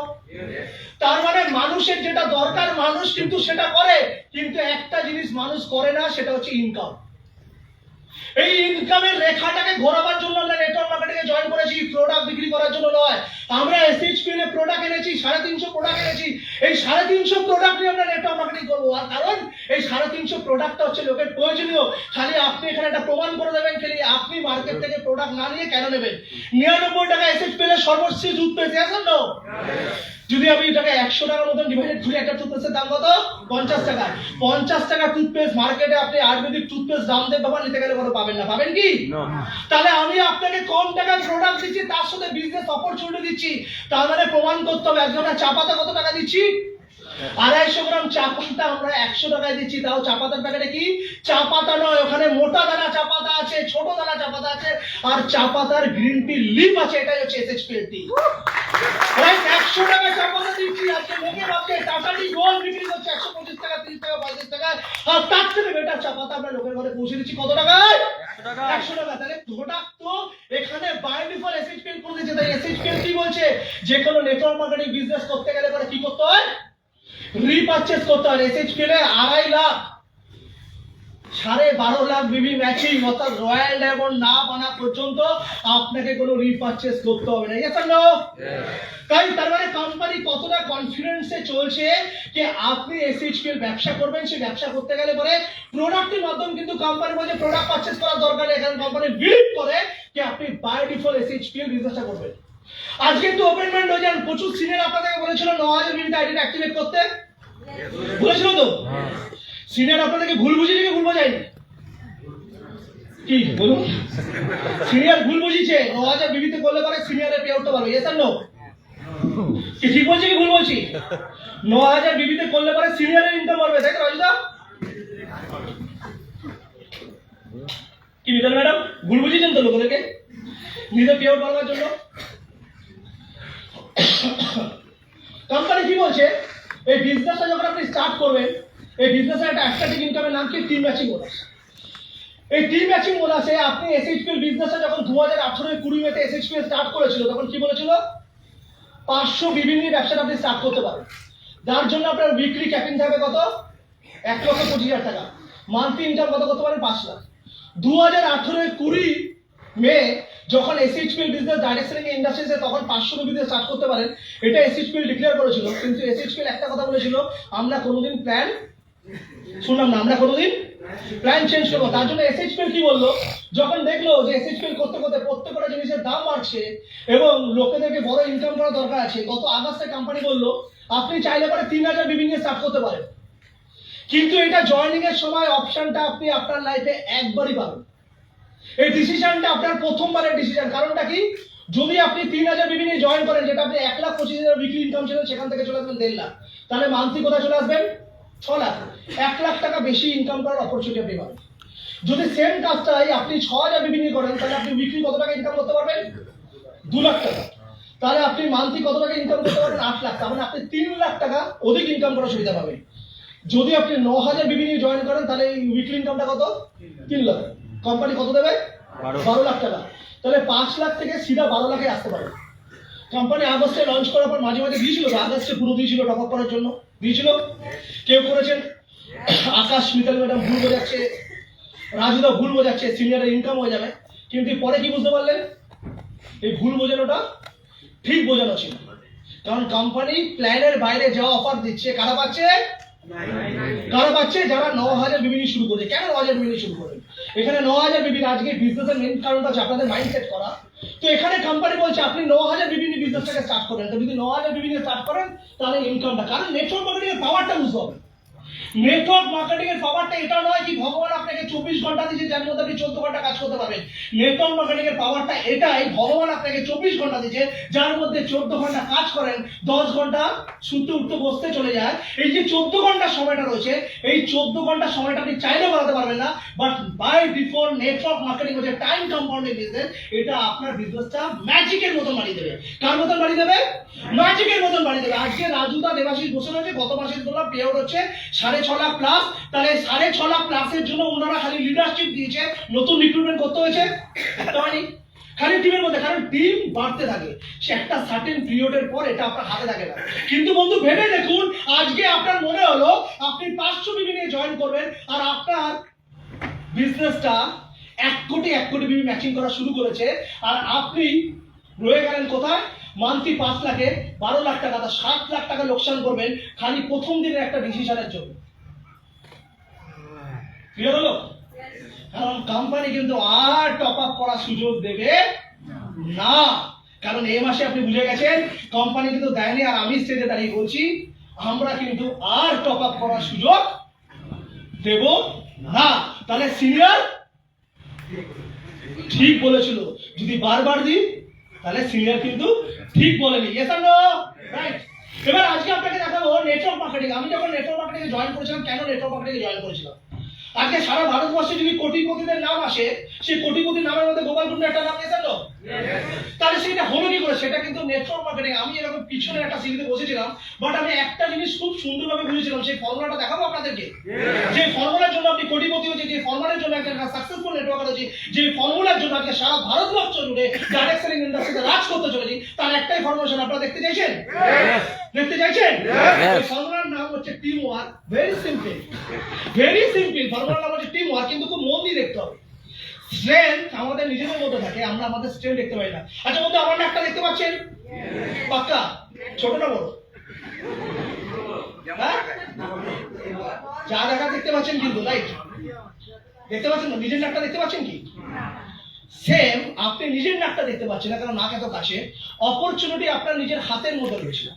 তার মানে মানুষের যেটা দরকার মানুষ কিন্তু সেটা করে, কিন্তু একটা জিনিস মানুষ করে না, সেটা হচ্ছে ইনকাম। এই ইনকামের রেখাটাকে ঘোরাবার জন্য আমরা নেটওয়ার্ক মার্কেটিং এ জয়েন করেছি, প্রোডাক্ট বিক্রি করার জন্য নয়। আমরা এসএইচপিএল এ প্রোডাক্ট এনেছি, 350 প্রোডাক্ট এনেছি। এই 350 প্রোডাক্ট নিয়ে আমরা নেটওয়ার্ক মার্কেটিং করবো। আর কারণ এই 350 প্রোডাক্টটা হচ্ছে লোকের প্রয়োজনীয়। খালি আপনি এখানে একটা প্রমাণ করে দেবেন, খালি আপনি মার্কেট থেকে প্রোডাক্ট না নিয়ে কেন নেবেন? 99 টাকা এসএইচপিএল এর সর্বোচ্চ টুথপেস্ট, ইয়েস অর নো? যদি আমি এটাকে 100 টাকার মতন ডিভাইডেড করি, একটা টুথপেস্টের দাম কত? 50 টাকা। 50 টাকা টুথপেস্ট মার্কেটে আপনি আয়ুর্বেদিক টুথপেস্ট দাম দিয়ে ব্যবহার নিতে গেলে কোনো পাবেন না, পাবেন কি? তাহলে আমি আপনাকে কম টাকার প্রোডাক্ট দিচ্ছি, তার সাথে বিজনেস অপরচুনিটি দিচ্ছি। তার মানে প্রমাণ করতে হবে। একজনের চা পাতা কত টাকা দিচ্ছি? 250 গ্রাম চা পাতা আমরা 100 টাকায় দিচ্ছি। তাও চা পাতার প্যাকেটে কি চা পাতা নয়, ওখানে মোটা দানা চা পাতা আছে, ছোট দানা চা পাতা আছে, আর চা পাতার গ্রিন টি লিপ আছে। এটাই হচ্ছে এসএইচপিএল টি। 100 টাকা চা পাতা দিচ্ছি। আজকে লোকে ভাবছে টাটা টি গোল্ড বিক্রি করছে 125 টাকা, 30 টাকা, 35 টাকা, আর তার থেকে বেটার চা পাতা আমরা লোকের ঘরে পৌঁছে দিচ্ছি কত টাকায়? 100 টাকা। তাহলে প্রোডাক্ট তো এখানে বাই ডিফল্ট এসএইচপিএল করে দিয়েছে। তাই এসএইচপিএল কি বলছে? যে কোনো নেটওয়ার্ক মার্কেটিং বিজনেস করতে গেলে পরে কি করতে হয়? রিপারচেজ করতে হয়। এসএইচপিএল এ 2.5 লাখ 12.5 লাখ বিবি ম্যাচিং, অর্থাৎ রয়্যাল ডায়মন্ড না বানা পর্যন্ত আপনাকে কোনো রিপারচেজ করতে হবে না, ইয়েস অর নো? তাই তার মানে কোম্পানি কতটা কনফিডেন্সে চলছে যে আপনি এসএইচপিএল ব্যবসা করবেন। সেই ব্যবসা করতে গেলে পরে প্রোডাক্টের মাধ্যমে কিন্তু কোম্পানি বলছে প্রোডাক্ট পারচেজ করার দরকার নেই। এখানে কোম্পানি বিলিভ করে যে আপনি বাই ডিফল্ট এসএইচপিএল বিজনেসটা করবেন। আজকে একটু ওপেন মাইন্ড হয়ে যান। প্রচুর সিনিয়র আপনাদেরকে বলেছিল 9,000 বিবিতে আইডিটা অ্যাক্টিভেট করতে। বলেছিল তো সিনিয়র আপনাদেরকে ভুল বুঝিয়েছে কি ভুল বোঝায়নি? কি বলুন, সিনিয়র ভুল বুঝিয়েছে 9,000 বিবিতে করলে পরে সিনিয়রের পে আউটটা পাবে, ইয়েস আর নো? কি ঠিক বলছি কি ভুল বলছি? 9,000 বিবিতে করলে পরে সিনিয়রের ইনকাম বাড়বে, তাই তো রাজুদা? কি মিতাল ম্যাডাম ভুল বুঝিয়েছেন তো লোকেদেরকে নিজের পে আউট বাড়ানোর জন্য? কোম্পানি কি বলছে, এই বিজনেসটা যখন আপনি স্টার্ট করবেন, এই বিজনেসের একটা স্ট্যাটিক ইনকামের নাম কি টিম ম্যাচিং বোনাস। এই টিম ম্যাচিং বোনাসে আপনি এসএইচপিএল বিজনেসটা যখন 2018-20 মেতে এসএইচপিএল স্টার্ট করেছিল তখন কি বলেছিল, 500 বিভিন্ন ব্যবসাটা আপনি স্টার্ট করতে পারেন, যার জন্য আপনার উইকলি ক্যাপিং থাকবে কত, 1,25,000 টাকা। মান্থলি ইনকাম কত করতে পারেন, 5 লাখ। 2018-20 মে যখন এসএইচপিএল বিজনেস ডাইরেক্ট সেলিং ইন্ডাস্ট্রিজে তখন 500 বিজনেস স্টার্ট করতে পারেন, এটা এসএইচপিএল ডিক্লেয়ার করেছিল। কিন্তু এসএইচপিএল একটা কথা বলেছিল, আমরা কোনোদিন প্ল্যান শুনলাম না, আমরা কোনোদিন প্ল্যান চেঞ্জ করবো। তার জন্য এসএইচপিএল কি বললো, যখন দেখলো যে এসএইচপিএল করতে করতে প্রত্যেকটা জিনিসের দাম বাড়ছে এবং লোকেদেরকে বড় ইনকাম করা দরকার আছে, গত আগস্টে কোম্পানি বললো আপনি চাইলে পরে 3,000 বিভিন্ন স্টার্ট করতে পারেন, কিন্তু এটা জয়েনিং এর সময় অপশনটা আপনি আপনার লাইফে একবারই পাবেন। এই ডিসিশনটা আপনার প্রথমবারের ডিসিশন। কারণটা কি, যদি আপনি 3,000 বিভিন্ন জয়েন করেন, যেটা আপনি 1,25,000 উইকলি ইনকাম ছিল, সেখান থেকে চলে আসবেন 1.5 লাখ, তাহলে মান্থলি কোথায় চলে আসবেন, 6 লাখ। 1 লাখ টাকা বেশি ইনকাম করার অপরচুনিটি আপনি পাবেন। যদি সেম কাজটাই আপনি 6,000 বিভিন্ন করেন, তাহলে আপনি উইকলি কত টাকা ইনকাম করতে পারবেন, 2 লাখ টাকা। তাহলে আপনি মান্থলি কত টাকা ইনকাম করতে পারবেন, 8 লাখ। তার মানে আপনি 3 লাখ টাকা অধিক ইনকাম করার সুবিধা পাবেন। যদি আপনি 9,000 বিভিন্ন জয়েন করেন, তাহলে এই উইকলি ইনকামটা কত, 3 লাখ। কোম্পানি কত দেবে, 12 লাখ টাকা। তাহলে 5 লাখ থেকে সিধা 12 লাখে আসতে পারে। কোম্পানি আগস্টে লঞ্চ করার পর মাঝে মাঝে দিয়েছিল, আগস্টে পুরো দিয়েছিল টপ আপ করার জন্য, দিয়েছিল। কেউ করেছেন, আকাশ মিতাল ম্যাডাম ভুল বোঝাচ্ছে, রাজুদা ভুল বোঝাচ্ছে, সিনিয়রের ইনকাম হয়ে যাবে। কিন্তু পরে কি বুঝতে পারলেন, এই ভুল বোঝানোটা ঠিক বোঝানো ছিল। কারণ কোম্পানি প্ল্যানের বাইরে যাওয়া অফার দিচ্ছে, কারা পাচ্ছে, কারা পাচ্ছে, যারা 9,000 বিবিনি শুরু করে। কেন 9,000 বিবিনি শুরু করে, এখানে 9,000 বিবিনি আজকে বিজনেসের মেইন কারণটা হচ্ছে আপনাদের মাইন্ডসেট করা। তো এখানে কোম্পানি বলছে আপনি 9,000 বিবিনি বিজনেসটাকে স্টার্ট করেন। তো যদি 9,000 বিবিনি স্টার্ট করেন, তাহলে ইনকামটা, কারণ নেটওয়ার্ক মার্কেটিং এর পাওয়ারটা বুঝতে হবে। নেটওয়ার্ক মার্কেটিং এর পাওয়ারটা এটা নয় কি ভগবান আপনাকে 24 ঘন্টা দিয়েছে যার মধ্যে আপনি 14 ঘন্টা কাজ করতে পারবেন। নেটওয়ার্ক মার্কেটিং এর পাওয়ারটা এটাই, ভগবান আপনাকে 24 ঘন্টা দিয়েছে যার মধ্যে 14 ঘন্টা কাজ করেন, 10 ঘন্টা শুতে উঠতে বসতে চলে যায়। এই যে 14 ঘন্টার সময়টা রয়েছে, এই 14 ঘন্টার সময়টা আপনি চাইলে বাড়াতে পারবেন না, but by default network marketing হচ্ছে টাইম কম্পাউন্ডিং বিজনেস। এটা আপনার বিজনেসটা ম্যাজিকের মতন বাড়িয়ে দেবে। কার মতন বাড়িয়ে দেবে, ম্যাজিকের মতন বাড়িয়ে দেবে। আজকে রাজুদা দেবাশিস বসে রয়েছে, গত মাসে বললাম পে আউট হচ্ছে 6.5 লাখ প্লাস। তাহলে 6.5 লাখ প্লাসের জন্য ওনারা খালি লিডারশিপ দিয়েছে, নতুন রিক্রুটমেন্ট করতে হয়েছে, হয়নি খালি টিমের মধ্যে। কারণ টিম বাড়তে থাকে, সে একটা সার্টেন পিরিয়ডের পর এটা আপনার হাতে থাকে না। কিন্তু বন্ধু ভেবে দেখুন, আজকে আপনার মনে হলো আপনি 500 বিবি নিয়ে জয়েন করবেন, আর আপনার বিজনেসটা 1 কোটি বিবি ম্যাচিং করা শুরু করেছে, আর আপনি রয়ে গেলেন কোথায়, মান্থলি 5 লাখে 12 লাখ টাকা, 7 লাখ টাকা লোকসান করবেন খালি প্রথম দিনের একটা ডিসিশনের জন্য। ক্লিয়ার হলো? কারণ কোম্পানি কিন্তু আর টপ আপ করার সুযোগ দেবে না। কারণ এই মাসে আপনি বুঝে গেছেন কোম্পানি কিন্তু দেয়নি, আর আমি স্টেজে দাঁড়িয়ে বলছি আমরা কিন্তু আর টপ আপ করার সুযোগ দেব না। তাহলে সিনিয়র ঠিক বলেছিল, যদি বারবার দিই তাহলে সিনিয়র কিন্তু ঠিক বলেনি। ইয়েস আর নো? রাইট। এবার আজকে আপনাকে দেখাবো নেটওয়ার্ক মার্কেটিং। আমি যখন নেটওয়ার্ক মার্কেটিং এ জয়েন করেছিলাম, কেন নেটওয়ার্ক মার্কেটিং এ জয়েন করেছিলাম, আজকে সারা ভারতবর্ষে যদি কোটিপতিদের নাম আসে, সেই কোটিপতির নামের মধ্যে গোপাল কুন্ডু একটা নাম এসে তো, তাহলে সেটা হলো কি করে, সেটা কিন্তু নেটওয়ার্ক মার্কেটিং। আমি এরকম পিছনে একটা সিঁড়িতে বসেছিলাম, বাট আমি একটা জিনিস খুব সুন্দরভাবে বুঝেছিলাম, সেই ফর্মুলাটা দেখাবো আপনাদেরকে। যে ফর্মুলার জন্য আপনি কোটিপতি হয়েছে, যে ফর্মুলার জন্য একটা সাকসেসফুল নেটওয়ার্কার হয়েছে, যে ফর্মুলার জন্য আজকে সারা ভারতবর্ষ জুড়ে ডাইরেক্ট সেলিং ইন্ডাস্ট্রিতে রাজ করতে চলেছি, তার একটাই ফর্মুলেশন। আপনারা দেখতে চাইছেন? দেখতে চাইছেন? এই ফর্মুলার নাম হচ্ছে team work. Very simple, very simple. ফর্মুলার নাম হচ্ছে টিম ওয়ার্ক, কিন্তু খুব মন দিয়ে দেখতে হবে। স্ট্রেংথ আমাদের নিজেদের মধ্যে থাকে, আমরা আমাদের স্ট্রেংথ দেখতে পাই না। আচ্ছা বন্ধু, আমার নাকটা দেখতে পাচ্ছেন? পাক্কা? ছোট না বড়? যা দেখা দেখতে পাচ্ছেন কিন্তু, রাইট? দেখতে পাচ্ছেন না? নিজের নাকটা দেখতে পাচ্ছেন কি? সেম, আপনি নিজের নাকটা দেখতে পাচ্ছেন না, কারণ নাক এত কাছে। অপরচুনিটি আপনার নিজের হাতের মধ্যে রয়েছে।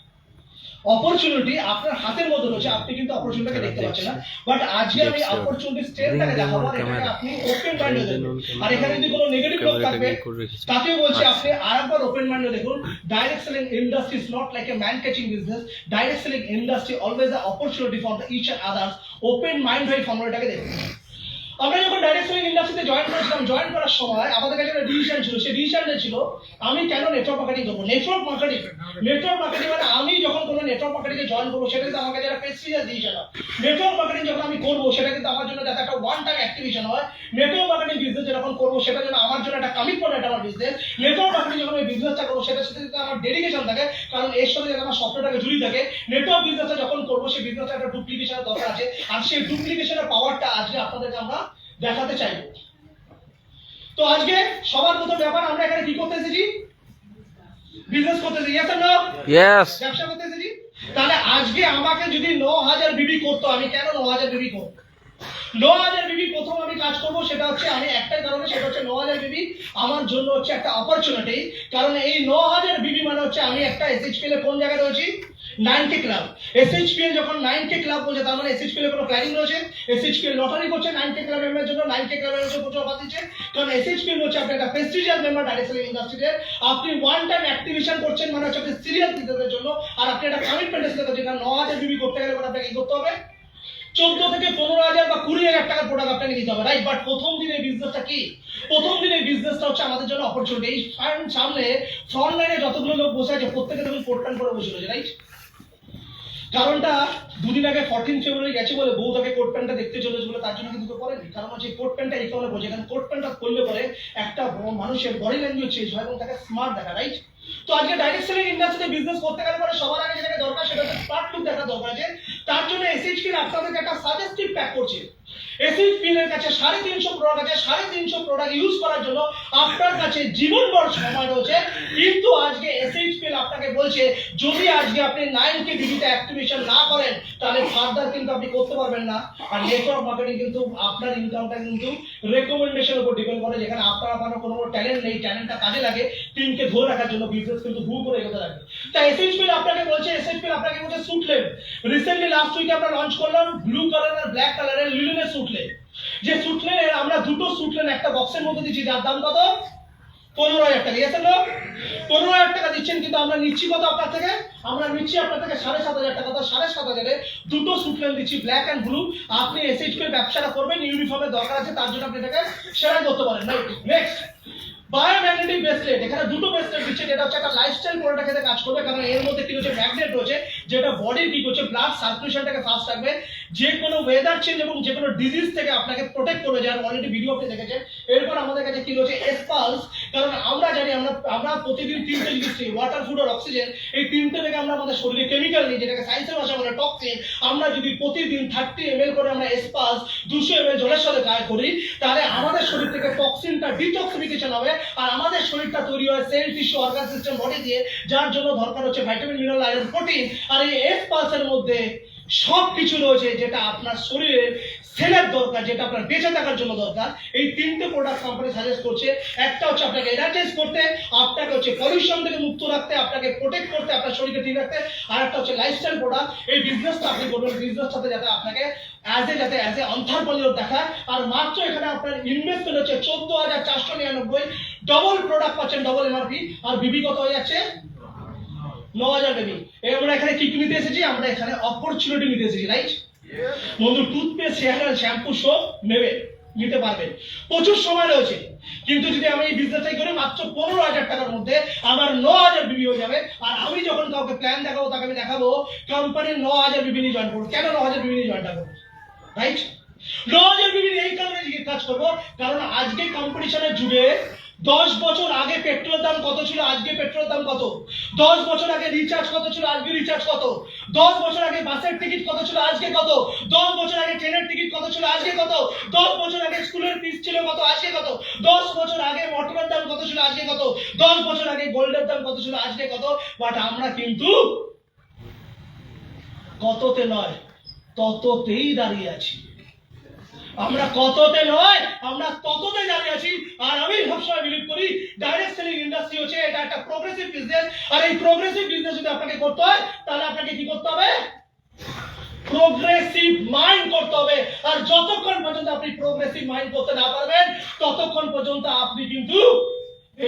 অপরচুনিটি আপনার হাতের মধ্যে রয়েছে, আপনি কিন্তু অপরচুনিটিকে দেখতে পাচ্ছেন না, বাট আজকে আমি অপরচুনিটি স্টেপটাকে দেখাবো আর এটাকে আপনি ওপেন মাইন্ডে দেখুন। আর এখানে যদি কোনো নেগেটিভ লোক থাকবে তাকে বলছি আপনি আরেকবার ওপেন মাইন্ডে দেখুন। Direct selling industry is not like a man catching business, direct selling industry always a opportunity for the each and others. Open mind হয়ে ফর্মুলাটাকে দেখুন। আমরা যখন ডাইরেক্ট সেলিং ইন্ডাস্ট্রিতে জয়েন করেছিলাম, জয়েন করার সময় আমাদের কাছে একটা ডিসিশন ছিল, সেই ডিসিশনটা ছিল আমি কেন নেটওয়ার্ক মার্কেটিং করবো। নেটওয়ার্ক মার্কেটিং মানে আমি যখন কোনো নেটওয়ার্ক মার্কেটিংয়ে জয়েন করবো সেটা কিন্তু আমার কাছে একটা প্রেস্টিজিয়াস ডিসিশন হয়। নেটওয়ার্ক মার্কেটিং যখন আমি করবো সেটা কিন্তু আমার জন্য যাতে একটা ওয়ান টাইম অ্যাক্টিভিশন হয়। নেটওয়ার্ক মার্কেটিং বিজনেস যখন করবো সেটা যেন আমার জন্য একটা কমিটমেন্ট, একটা আমার বিজনেস। নেটওয়ার্ক মার্কেটিং যখন আমি বিজনেসটা করবো সেটার সাথে যদি আমার ডেডিকেশন থাকে, কারণ এর সাথে যাতে আমার স্বপ্নটাকে জড়িয়ে থাকে। নেটওয়ার্ক বিজনেসটা যখন করবো সেই বিজনেসটা একটা ডুপ্লিকেশনের দরকার আছে, আর সেই ডুপ্লিকেশনের পাওয়ারটা আজকে আপনাদেরকে আমরা দেখাতে চাই। তো আজকে সবার প্রথম ব্যাপার, আমরা এখানে কি করতে এসেছি? বিজনেস করতে এসেছি, ইয়েস না? ইয়েস। ব্যবসা করতে এসেছি। তাহলে আজকে আমাকে যদি 9000 বিবি করতে, আমি কেন 9000 বিবি করব? 9000 বিবি প্রথম আমি কাজ করব, সেটা হচ্ছে আমি একটাই কারণে, সেটা হচ্ছে 9000 বিবি আমার জন্য হচ্ছে একটা অপরচুনিটি। কারণ এই 9000 বিবি মানে হচ্ছে আমি একটা এসএইচপিএল এর কোন জায়গায় রয়েছি? 9K club. এসএইচপিএল যখন 9K ক্লাব বলছে তার মানে এসএইচপিএল এর কোনো প্ল্যানিং রয়েছে। এসএইচপিএল লটারি করছে 9K ক্লাব মেম্বারের জন্য, 9K ক্লাবের জন্য প্রচুর অফার দিচ্ছে। কারণ এসএইচপিএল হচ্ছে আপনি একটা প্রেস্টিজিয়াস মেম্বার ডাইরেক্ট সেলিং ইন্ডাস্ট্রিতে। আপনি ওয়ান টাইম অ্যাক্টিভেশন করছেন মানে হচ্ছে আপনি সিরিয়াস বিজনেসের জন্য, আর আপনি একটা কমিটমেন্টের সাথে করছেন। কারণ 9000 বিবি করতে গেলে আপনাকে কি করতে হবে? 14 থেকে 15,000 বা 20,000 টাকার প্রোডাক্ট আপনাকে নিতে হবে, রাইট? বাট প্রথম দিনের বিজনেসটা কি? প্রথম দিনের বিজনেসটা হচ্ছে আমাদের জন্য অপরচুনিটি। এই সামনে ফ্রন্ট লাইনে যতগুলো লোক বসে আছে প্রত্যেকে দেখুন কোট প্যান্ট পরে বসে রয়েছে, রাইট? কারণটা দুদিন আগে 14 ফেব্রুয়ারি গেছে বলে বউ তাকে কোট প্যান্টটা দেখতে চলেছে বলে তার জন্য কিন্তু তো করেনি। কারণ হচ্ছে কোট প্যান্টটা এই কারণে বোঝে, কারণ কোট প্যান্টটা করলে পরে একটা মানুষের বডি ল্যাঙ্গুয়েজ চেঞ্জ হয় এবং তাকে স্মার্ট দেখা, রাইট? তো আজকে ডাইরেক্ট সেলিং ইন্ডাস্ট্রিতে বিজনেস করতে গেলে পরে সবার আগে যেটা দরকার সেটা হচ্ছে স্মার্ট লুক দেখা দরকার আছে। তার জন্য এসএইচপিএল আপনাদেরকে একটা সাজেস্টিভ প্যাক করছে। এসএইচপিএল এর কাছে 350 প্রোডাক্ট আছে, 350 প্রোডাক্ট ইউজ করার জন্য আপনার কাছে জীবনভর সময় রয়েছে। কিন্তু আজকে এসএইচপিএল আপনাকে বলছে যদি আজকে আপনি 9K বিবিতে অ্যাক্টিভেশন না করেন তাহলে ফার্দার কিন্তু আপনি করতে পারবেন না। আর নেটওয়ার্ক মার্কেটিং কিন্তু আপনার ইনকামটা কিন্তু রেকমেন্ডেশনের উপর ডিপেন্ড করে, যেখানে আপনার কোনো ট্যালেন্ট নেই, ট্যালেন্টটা কাজে লাগে টিমকে ধরে রাখার জন্য, বিজনেস কিন্তু ভুল করে এগোতে লাগে। তাই এসএইচপিএল আপনাকে বলছে, এসএইচপিএল আপনাকে বলছে সুটলেন। রিসেন্টলি লাস্ট উইকে আমরা লঞ্চ করলাম ব্লু কালার আর ব্ল্যাক কালারের লিনেনের সুটলেন। যে সুটলেনের আমরা দুটো সুটলেন একটা বক্সের মধ্যে দিচ্ছি, যার দাম কত? 15,000 টাকা। ইয়েস না? 15,000 টাকা দিচ্ছেন, কিন্তু আমরা নিচ্ছি কত আপনার থেকে? আমরা নিচ্ছি আপনার থেকে 7,500 টাকা। তো 7,500 দুটো সুটলেন দিচ্ছি, ব্ল্যাক এন্ড ব্লু। আপনি এসএইচপিএল ব্যবসাটা করবেন, ইউনিফর্মের দরকার আছে, তার জন্য আপনি এটাকে শেয়ার করতে পারেন, রাইট? Next, বায়োম্যাগনেটিক bracelet. এখানে দুটো ব্রেসলেট দিচ্ছে, যেটা হচ্ছে একটা লাইফস্টাইল প্রোডাক্টের ক্ষেত্রে কাজ করবে। কারণ এর মধ্যে কি হচ্ছে? ম্যাগনেট রয়েছে, যেটা বডির কি করছে? ব্লাড সার্কুলেশনটাকে ফাস্ট রাখবে, যে কোনো ওয়েদার চেঞ্জ এবং যে কোনো ডিজিজ থেকে আপনাকে প্রোটেক্ট করবে। যার অলরেডি ভিডিও আপনি দেখেছেন। এরপর আমাদের কাছে কি রয়েছে? এসপালস। কারণ আমরা জানি আমরা প্রতিদিন 3টে জিনিস নিই, ওয়াটার, ফুড আর অক্সিজেন। এই 3টে থেকে আমরা আমাদের শরীরে কেমিক্যাল নিই, যেটাকে সায়েন্সের ভাষা বলে টক্সিন। আমরা যদি প্রতিদিন 30 ml করে আমরা এসপালস 200 ml জলের সাথে গায়ে করি, তাহলে আমাদের শরীর থেকে টক্সিনটা ডিটক্সিফিকেশন হবে, আর আমাদের শরীরটা তৈরি হয় cell, tissue, organ system, body দিয়ে, যার জন্য দরকার হচ্ছে ভিটামিন, মিনারেল, আয়রন, প্রোটিন। আর এই এসপালসের মধ্যে সব কিছু রয়েছে যেটা আপনার শরীরের সেলের দরকার, যেটা আপনার বেঁচে থাকার জন্য দরকার। এই 3টে প্রোডাক্ট কোম্পানি সাজেস্ট করছে। একটা হচ্ছে আপনাকে এনার্জাইজ করতে, আপনাকে হচ্ছে পলিউশন থেকে মুক্ত রাখতে, আপনাকে প্রোটেক্ট করতে, আপনার শরীরকে ঠিক রাখতে, আর একটা হচ্ছে লাইফস্টাইল প্রোডাক্ট। এই বিজনেসটা আপনি করবেন, বিজনেসটাতে যাতে আপনাকে অ্যাজ এ অন্টারপ্রেনিউর দেখায়। আর মাত্র এখানে আপনার ইনভেস্টমেন্ট হচ্ছে 14,499। ডবল প্রোডাক্ট পাচ্ছেন, ডবল এমআরপি। আর বিবি কত হয়ে যাচ্ছে? 9,000 বেবি। আমরা এখানে কি নিতে এসেছি? আমরা এখানে অপরচুনিটি নিতে এসেছি, রাইট? বন্ধু, টুথপেস্ট, হেয়ার অয়েল, শ্যাম্পু সব নিতে পারবেন, প্রচুর সময় রয়েছে। কিন্তু যদি আমি এই বিজনেসটাই করি মাত্র 15,000 টাকার মধ্যে আমার 9,000 বিবি হয়ে যাবে। আর আমি যখন কাউকে প্ল্যান দেখাবো তাকে আমি দেখাবো কোম্পানির 9,000 বিবি নিয়ে জয়েন করবো। কেন 9,000 বিবি নিয়ে জয়েনটা করবো, রাইট? 9,000 বিবি এই কারণে কাজ করবো, কারণ আজকে কম্পিটিশনের যুগে 10 বছর আগে পেট্রোলের দাম কত ছিল, আজকে পেট্রোলের দাম কত? 10 বছর আগে রিচার্জ কত ছিল, আজকে রিচার্জ কত? 10 বছর আগে বাসের টিকিট কত ছিল, আজকে কত? 10 বছর আগে ট্রেনের টিকিট কত ছিল, আজকে কত? 10 বছর আগে স্কুলের ফিস ছিল কত, আজকে কত? 10 বছর আগে মোটরের দাম কত ছিল, আজকে কত? 10 বছর আগে গোল্ডের দাম কত ছিল, আজকে কত? বাট আমরা কিন্তু কততে নয়, তততেই দাঁড়িয়ে আছি। আমরা কততে নয়, আমরা তততে দাঁড়িয়ে আছি। আর আমি সবসময় বিলিভ করি ডাইরেক্ট সেলিং ইন্ডাস্ট্রি হচ্ছে এটা একটা প্রোগ্রেসিভ বিজনেস। আর এই প্রোগ্রেসিভ বিজনেস যদি আপনাকে করতে হয় তাহলে আপনাকে কি করতে হবে? প্রোগ্রেসিভ মাইন্ড করতে হবে। আর যতক্ষণ পর্যন্ত আপনি প্রোগ্রেসিভ মাইন্ড করতে না পারবেন ততক্ষণ পর্যন্ত আপনি কিন্তু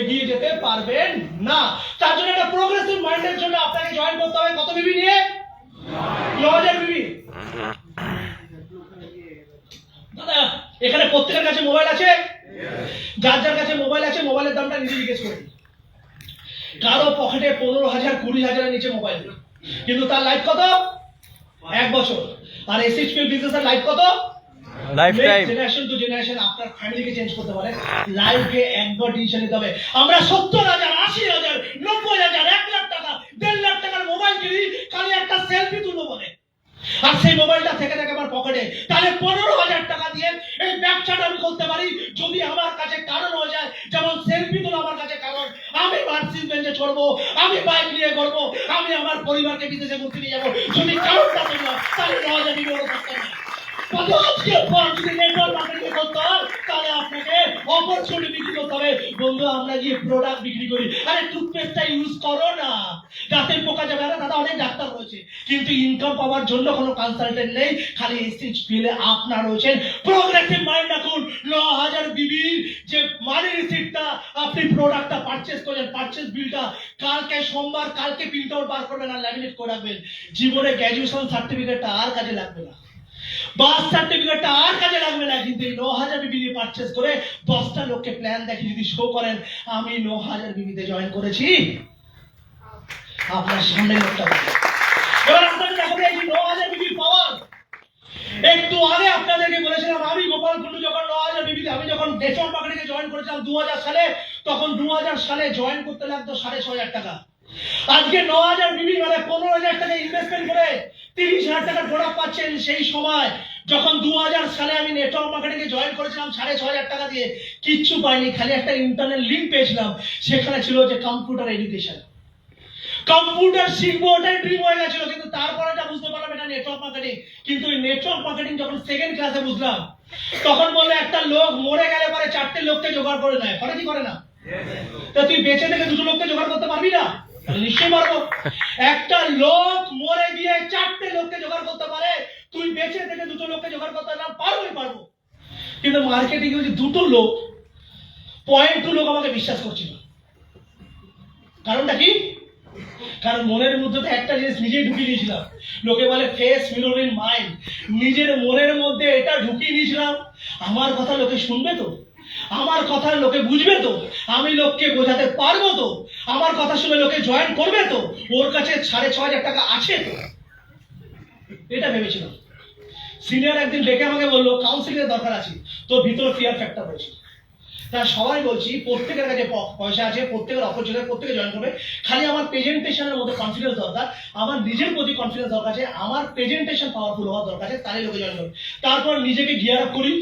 এগিয়ে যেতে পারবেন না। তার জন্য একটা প্রোগ্রেসিভ মাইন্ডের জন্য আপনাকে জয়েন করতে হবে কত বিবি নিয়ে? 9000 বিবি। দাদা এখানে প্রত্যেকের কাছে মোবাইল আছে? যার যার কাছে মোবাইল আছে মোবাইলের দামটা নিজে জিজ্ঞেস করুন। কারো পকেটে 15,000 20,000 এর নিচে মোবাইল, কিন্তু তার লাইফ কত? 1 বছর। আর এসএইচপি বিজনেসের লাইফ কত? Life time. Generation to generation আপনার ফ্যামিলিকে চেঞ্জ করতে পারে। লাইফকে একবার ডিসিশন নিতে হবে। আমরা 70,000 80,000 90,000 1 লাখ টাকা 1.5 লাখ টাকার মোবাইল কিনি খালি একটা সেলফি তুলবো বলে, আর সেই মোবাইলটা থেকে থাকে আমার পকেটে। তাহলে 15,000 টাকা দিয়ে এই ব্যবসাটা আমি করতে পারি যদি আমার কাছে কারণ হয়ে যায়। যেমন সেলফি তোলা আমার কাছে কারণ, আমি মার্সিডিজ বেঞ্জে চড়বো, আমি বাইক নিয়ে করবো, আমি আমার পরিবারকে বিদেশে ঘুরতে নিয়ে যাবো, যদি কারণটা তৈরি হয় তাহলে 9,000 বিবি ওরা থাকতে হবে। আজকের পর যদি নেটওয়ার্ক মার্কেটিং করতে হয় তাহলে আপনাকে অপরচুনিটি বিক্রি করতে হবে। বন্ধু আমরা গিয়ে প্রোডাক্ট বিক্রি করি, আরে টুথপেস্টটা ইউজ করো না, দাঁতের পোকা যাবে না। দাদা অনেক ডাক্তার রয়েছে কিন্তু ইনকাম পাওয়ার জন্য কোনো কনসালটেন্ট নেই, খালি এসএইচ ফিলে আপনার রয়েছেন। প্রোগ্রেসিভ মাইন্ড রাখুন। 9,000 বিবির যে মানি রিসিপ্টটা আপনি প্রোডাক্টটা পারচেজ করেন, পারচেজ বিলটা কালকে সোমবার, কালকে প্রিন্ট আউট বার করবেন আর ল্যামিনেট করে রাখবেন। জীবনে গ্র্যাজুয়েশন সার্টিফিকেটটা আর কাজে লাগবে না, বার্থ সার্টিফিকেটটা আর কাজে লাগবে না, কিন্তু এই 9,000 বিবি নিয়ে পারচেজ করে 10টা লোককে প্ল্যান দেখে যদি শো করেন আমি 9,000 বিবিতে জয়েন করেছি, আপনার সামনে লোকটা বলে। এবার আপনাদের দেখাবো এই 9,000 বিবি পাওয়ার। একটু আগে আপনাদেরকে বলেছিলাম আমি গোপাল কুন্ডু যখন 9,000 বিবিতে আমি যখন নেটওয়ার্ক মার্কেটিংয়ে জয়েন করেছিলাম 2000 সালে, তখন 2000 সালে জয়েন করতে লাগতো 6,500 টাকা। আজকে 9,000 বিবি মানে 15,000 টাকা ইনভেস্টমেন্ট করে 30,000 টাকার প্রোডাক্ট পাচ্ছেন। সেই সময় যখন 2000 সালে আমি নেটওয়ার্ক মার্কেটিংয়ে জয়েন করেছিলাম 6,500 টাকা দিয়ে, কিচ্ছু পাইনি, খালি একটা ইন্টারনেট লিংক পেয়েছিলাম, সেখানে ছিল যে কম্পিউটার এডুকেশন, কম্পিউটার শিখবো, ওটাই ড্রিম হয়ে গেছিল। কিন্তু তারপরে এটা বুঝতে পারলাম এটা নেটওয়ার্ক মার্কেটিং। কিন্তু এই নেটওয়ার্ক মার্কেটিং যখন সেকেন্ড ক্লাসে বুঝলাম তখন বললো একটা লোক মরে গেলে পরে 4টে লোককে জোগাড় করে নেয়, করে কি করে না? তা তুই বেঁচে থেকে 2টো লোককে জোগাড় করতে পারবি না? নিশ্চয়ই পারবো। একটা লোক মরে গিয়ে 4টে লোককে জোগাড় করতে পারে, তুই বেঁচে থেকে 2টো লোককে জোগাড় করতে পারবো। কিন্তু মার্কেটিং এ 2টো লোক 0.2 লোক আমাকে বিশ্বাস করছিল। কারণটা কি? কারণ মনের মধ্যে তো একটা জিনিস নিজেই ঢুকিয়ে নিয়েছিলাম। লোকে বলে ফেস মিরর ইন মাইন্ড। নিজের মনের মধ্যে এটা ঢুকিয়ে নিয়েছিলাম, আমার কথা লোকে শুনবে তো, আমার কথা লোকে বুঝবে তো, আমি লোককে বোঝাতে পারবো তো, আমার কথা শুনে লোকে জয়েন করবে তো, ওর কাছে 6,500 টাকা আছে তো, এটা ভেবেছিলাম। সিনিয়র একদিন ডেকে আমাকে বললো কাউন্সিলিং এর দরকার আছে, তোর ভিতরে ফিয়ার ফ্যাক্টর রয়েছে। তা সবাই বলছি প্রত্যেকের কাছে পয়সা আছে, প্রত্যেকের অপরচুনিটি, প্রত্যেকে জয়েন করবে, খালি আমার প্রেজেন্টেশনের মধ্যে কনফিডেন্স দরকার, আমার নিজের প্রতি কনফিডেন্স দরকার আছে, আমার প্রেজেন্টেশন পাওয়ারফুল হওয়ার দরকার আছে, তাহলে লোকে জয়েন করবে। তারপর নিজেকে গিয়ার আপ করি,